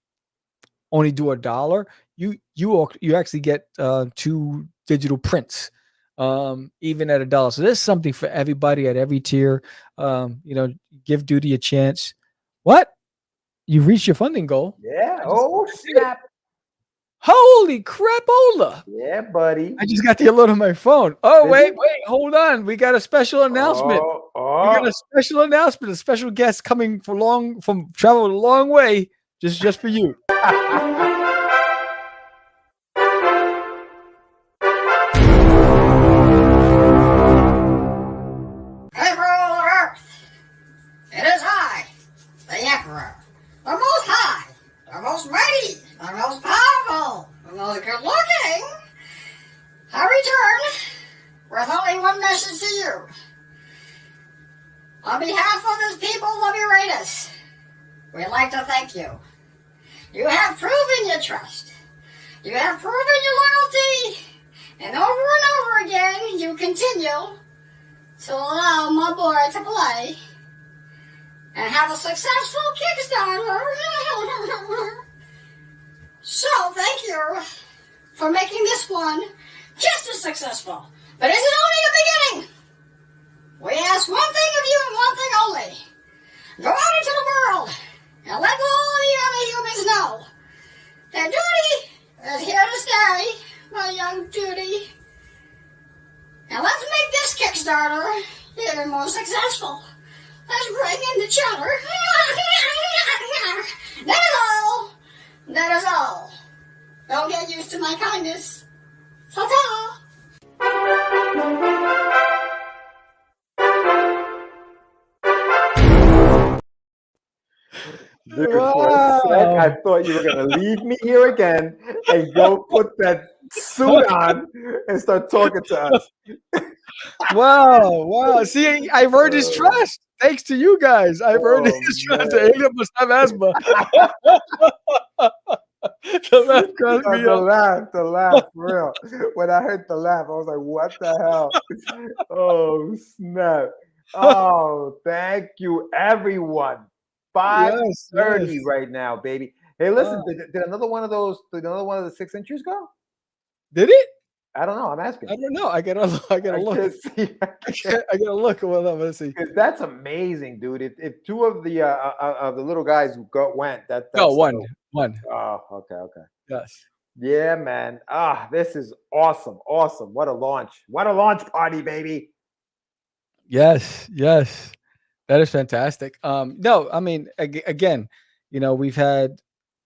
only do $1, you actually get 2 digital prints, even at $1. So there's something for everybody at every tier. Give Duty a chance. What? You've reached your funding goal. Yeah. Oh snap! Holy crapola! Yeah, buddy. I just got the alert on my phone. Oh wait, hold on. We got a special announcement. We got a special announcement. A special guest coming from traveled a long way just for you. On behalf of the people of Uranus, we'd like to thank you. You have proven your trust. You have proven your loyalty. And over again, you continue to allow my boy to play and have a successful Kickstarter. So thank you for making this one just as successful. But is it only the beginning? We ask one thing of you and one thing only. Go out into the world and let all the other humans know that Duty is here to stay, my young Duty. And let's make this Kickstarter even more successful. Let's bring in the chowder. That is all. That is all. Don't get used to my kindness. Ta-ta. Dude, for a sec, I thought you were gonna leave me here again and go put that suit on and start talking to us. Wow. See, I've earned his trust. Thanks to you guys. I've earned his trust. Alien must have asthma. The laugh, for real. When I heard the laugh, I was like, what the hell? Oh, snap. Oh, thank you, everyone. 5:30 right now, baby. Hey, listen, did another one of the 6 inches go? Did it? I don't know. I'm asking. I don't know. I gotta look. I gotta look. Well, let's see. That's amazing, dude. If 2 of the little guys went, that's one. Oh, okay. Yes. Yeah, man. This is awesome. What a launch. What a launch party, baby. Yes. That is fantastic. No, I mean, again, we've had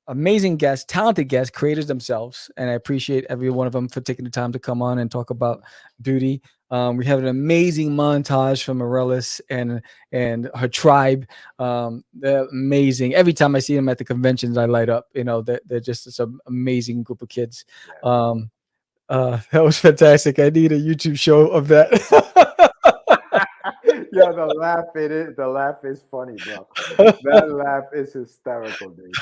amazing guests, talented guests, creators themselves, and I appreciate every one of them for taking the time to come on and talk about Duty. We have an amazing montage from Morellis and her tribe. They're amazing. Every time I see them at the conventions, I light up. They're just this amazing group of kids. That was fantastic. I need a YouTube show of that. Yeah, the laugh is funny, bro. That laugh is hysterical, dude.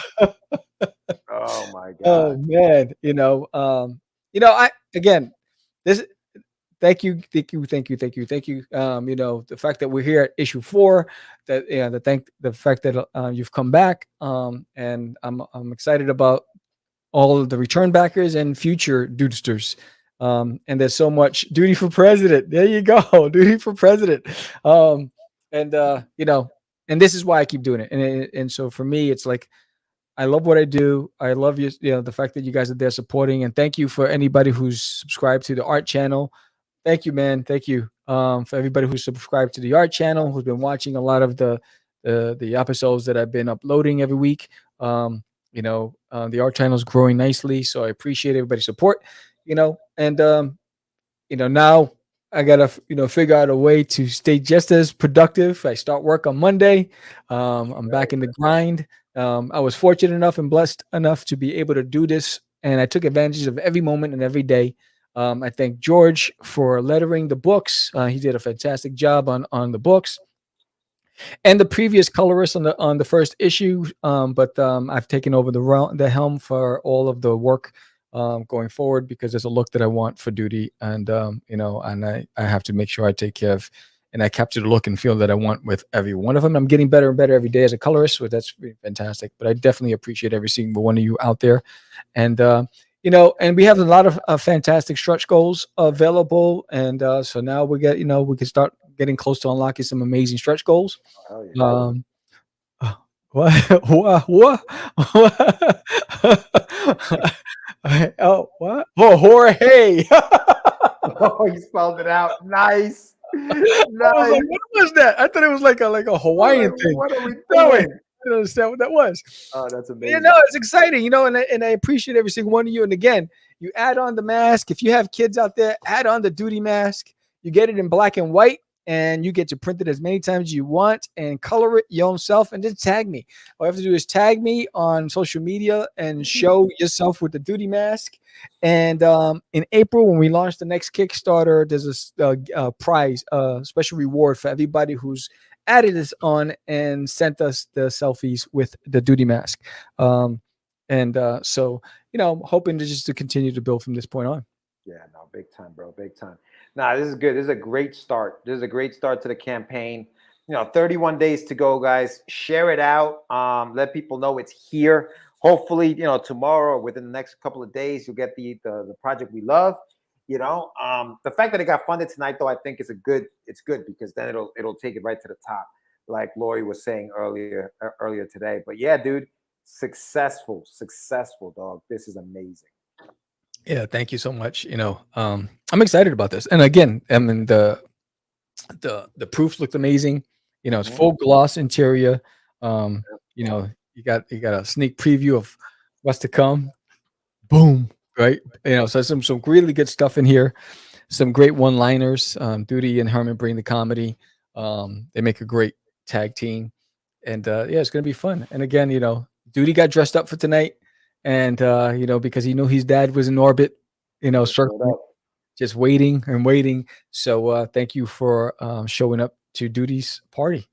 Oh my god. Oh man, I again, this. Thank you. The fact that we're here at issue 4, the fact that you've come back, and I'm excited about all of the return backers and future dudesters. And there's so much Duty for President. There you go, Duty for President. And this is why I keep doing it. And so for me, it's like I love what I do. I love you, the fact that you guys are there supporting. And thank you for anybody who's subscribed to the art channel. Thank you, man. Thank you for everybody who's subscribed to the art channel, who's been watching a lot of the episodes that I've been uploading every week. The art channel is growing nicely, so I appreciate everybody's support. Now I gotta figure out a way to stay just as productive. I start work on Monday. I'm back in the grind. I was fortunate enough and blessed enough to be able to do this, and I took advantage of every moment and every day. I thank George for lettering the books. He did a fantastic job on the books, and the previous colorist on the first issue. But I've taken over the helm for all of the work going forward, because there's a look that I want for Duty, and I have to make sure I take care of and I capture the look and feel that I want with every one of them. I'm getting better and better every day as a colorist, so that's really fantastic. But I definitely appreciate every single one of you out there, and and we have a lot of fantastic stretch goals available, and so now we can start getting close to unlocking some amazing stretch goals. Oh, yeah. What? Oh, what? Oh, Jorge. Oh, he spelled it out. Nice. I was like, what was that? I thought it was like a Hawaiian thing. What are we No, I doing? didn't understand what that was. Oh, that's amazing. It's exciting, and I appreciate every single one of you. And again, you add on the mask. If you have kids out there, add on the Duty mask. You get it in black and white, and you get to print it as many times as you want and color it your own self, and then tag me. All you have to do is tag me on social media and show yourself with the Duty mask. And in April, when we launch the next Kickstarter, there's a prize, special reward for everybody who's added this on and sent us the selfies with the Duty mask. So I'm hoping to continue to build from this point on. Yeah, no, big time, bro. Big time. Nah, this is good. This is a great start. This is a great start to the campaign. 31 days to go, guys. Share it out. Let people know it's here. Hopefully, tomorrow or within the next couple of days, you'll get the project we love. The fact that it got funded tonight, though, I think it's good because then it'll take it right to the top, like Lori was saying earlier today. But yeah, dude, successful, dog. This is amazing. Yeah, thank you so much. I'm excited about this. And again, I mean the proofs looked amazing. It's full gloss interior. You got a sneak preview of what's to come. Boom, right? So some really good stuff in here. Some great one-liners. Duty and Herman bring the comedy. They make a great tag team. And it's gonna be fun. And again, Duty got dressed up for tonight. And because he knew his dad was in orbit, circling, just waiting and waiting. So thank you for showing up to Duty's party.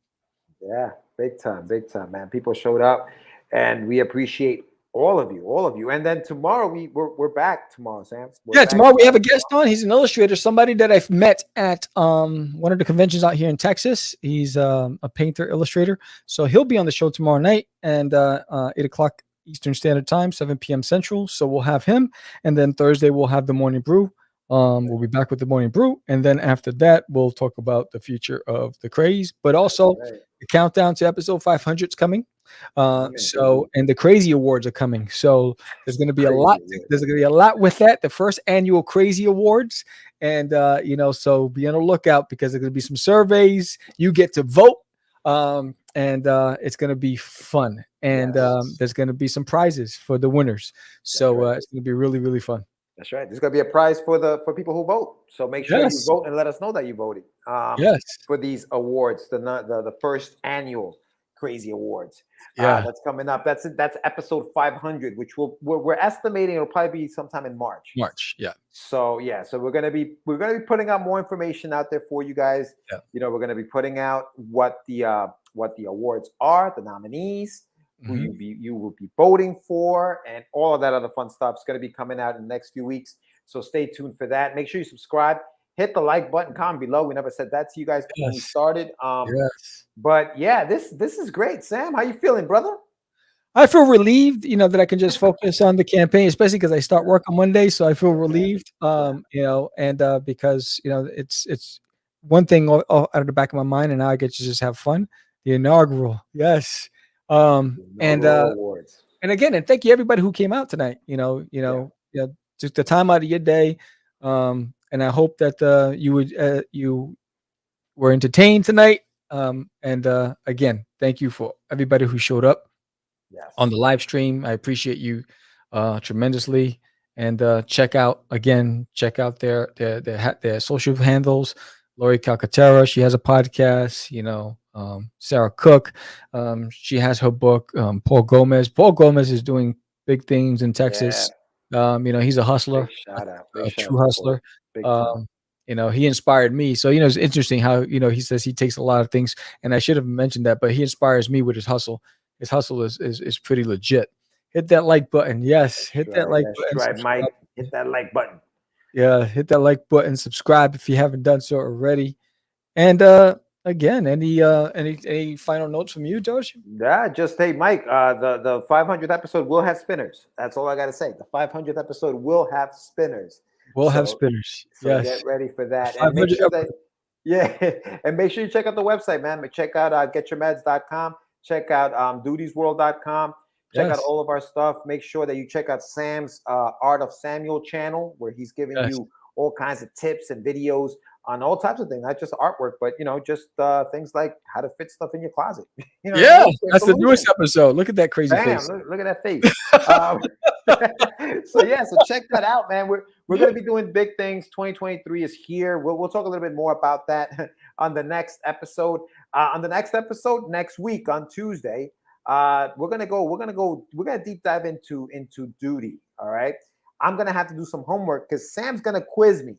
Yeah, big time, man. People showed up, and we appreciate all of you. And then tomorrow we're back tomorrow, Sam. Tomorrow we have a guest on. He's an illustrator, somebody that I've met at one of the conventions out here in Texas. He's a painter illustrator, so he'll be on the show tomorrow night and 8:00 Eastern Standard Time, 7 p.m. Central. So we'll have him, and then Thursday we'll have the Morning Brew. We'll be back with the Morning Brew, and then after that we'll talk about the future of the craze, but also the countdown to episode 500 is coming. And the Crazy Awards are coming. So there's going to be a lot. There's going to be a lot with that. The first annual Crazy Awards, and so be on the lookout because there's going to be some surveys. You get to vote And it's going to be fun. And there's going to be some prizes for the winners. So it's going to be really, really fun. That's right. There's going to be a prize for people who vote. So make sure you vote and let us know that you voted. For these awards, the first annual Crazy Awards. That's coming up. That's episode 500, which we're estimating it'll probably be sometime in March. So we're gonna be putting out more information out there for you guys. You know, we're gonna be putting out what the awards are, the nominees, who you will be voting for, and all of that other fun stuff is gonna be coming out in the next few weeks. So stay tuned for that. Make sure you subscribe. Hit the like button, comment below. We never said that to you guys when we started. But yeah, this is great. Sam, how you feeling, brother? I feel relieved, you know, that I can just focus on the campaign, especially because I start work on Monday. So I feel relieved, you know, and because, you know, it's one thing out of the back of my mind, and now I get to just have fun. The inaugural. Yes. And again, and thank you everybody who came out tonight, you know, just the time out of your day. And I hope that you were entertained tonight. And again, thank you for everybody who showed up on the live stream. I appreciate you tremendously. And check out their social handles. Lori Calcaterra, she has a podcast. You know, Sarah Cook, she has her book. Paul Gomez is doing big things in Texas. You know, he's a hustler, a true hustler. You know, he inspired me. So, you know, it's interesting how, you know, he says he takes a lot of things, and I should have mentioned that, but he inspires me with his hustle. His hustle is pretty legit. Hit that like button. Yes. Hit that like button. Right, Mike. Hit that like button. Yeah. Hit that like button. Subscribe if you haven't done so already. And again, any final notes from you, Josh? Yeah, just hey, Mike. The 500th episode will have spinners. That's all I got to say. The 500th episode will have spinners. We'll have spinners. So yes. Get ready for that. And make sure and make sure you check out the website, man. Check out getyourmeds.com. Check out dutiesworld.com. Check out all of our stuff. Make sure that you check out Sam's Art of Samuel channel, where he's giving you all kinds of tips and videos on all types of things, not just artwork, but, you know, just things like how to fit stuff in your closet. You know, that's the newest episode. Look at that crazy face. Look at that face. So check that out, man. We're going to be doing big things. 2023 is here. We'll talk a little bit more about that on the next episode. Next week on Tuesday, we're gonna deep dive into duty. All right. I'm gonna have to do some homework because Sam's gonna quiz me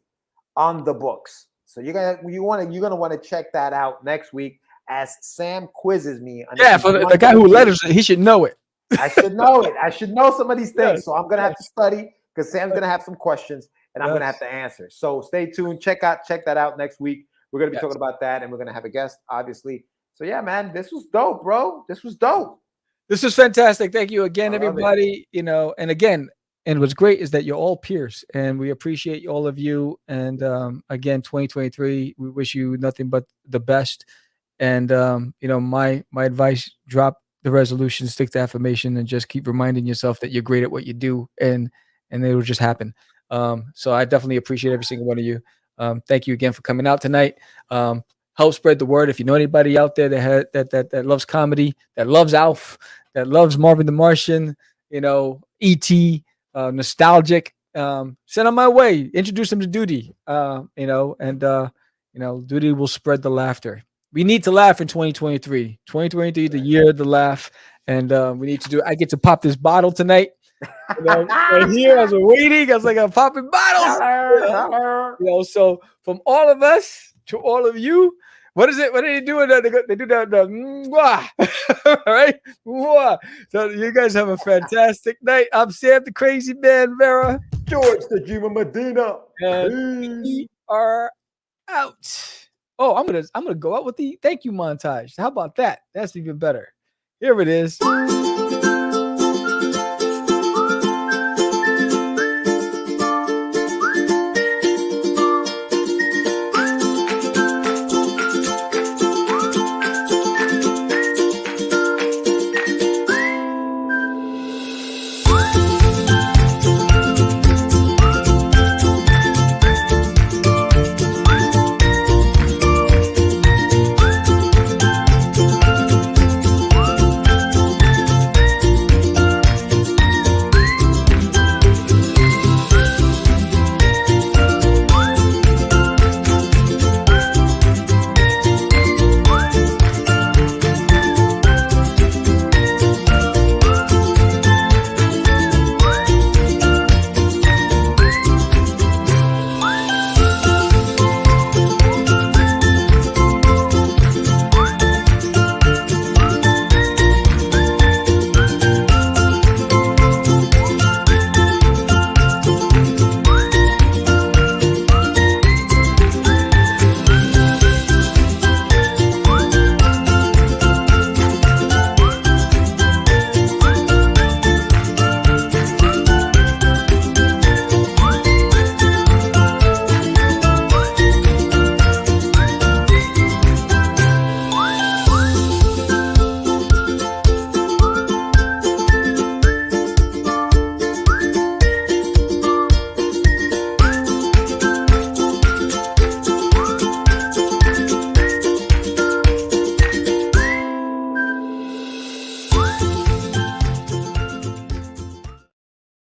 on the books. So you're gonna want to check that out next week as Sam quizzes me. For the guy who led us, he should know it. I should know it. I should know some of these things. So I'm gonna have to study because Sam's gonna have some questions and I'm gonna have to answer. So stay tuned. Check that out next week. We're gonna be talking about that, and we're gonna have a guest, obviously. So yeah, man, this was dope, bro. This was dope. This was fantastic. Thank you again, everybody. You know, and again. And what's great is that you're all peers, and we appreciate all of you. And again, 2023, we wish you nothing but the best. And you know, my advice: drop the resolution, stick to affirmation, and just keep reminding yourself that you're great at what you do, and it will just happen. So I definitely appreciate every single one of you. Thank you again for coming out tonight. Help spread the word. If you know anybody out there that loves comedy, that loves Alf, that loves Marvin the Martian, you know, E.T. Nostalgic, send them my way. Introduce them to Duty, you know, and you know, Duty will spread the laughter. We need to laugh in 2023. 2023, the year of the laugh, and we need to do. I get to pop this bottle tonight. You know, right here, as we're waiting, I was like, I'm popping bottles. You know, so from all of us to all of you. What is it? What are they doing? They do that. All right. So you guys have a fantastic night. I'm Sam the Crazy Man Vera. George the Dreamer Medina. And we are out. Oh, I'm gonna go out with the thank you montage. How about that? That's even better. Here it is.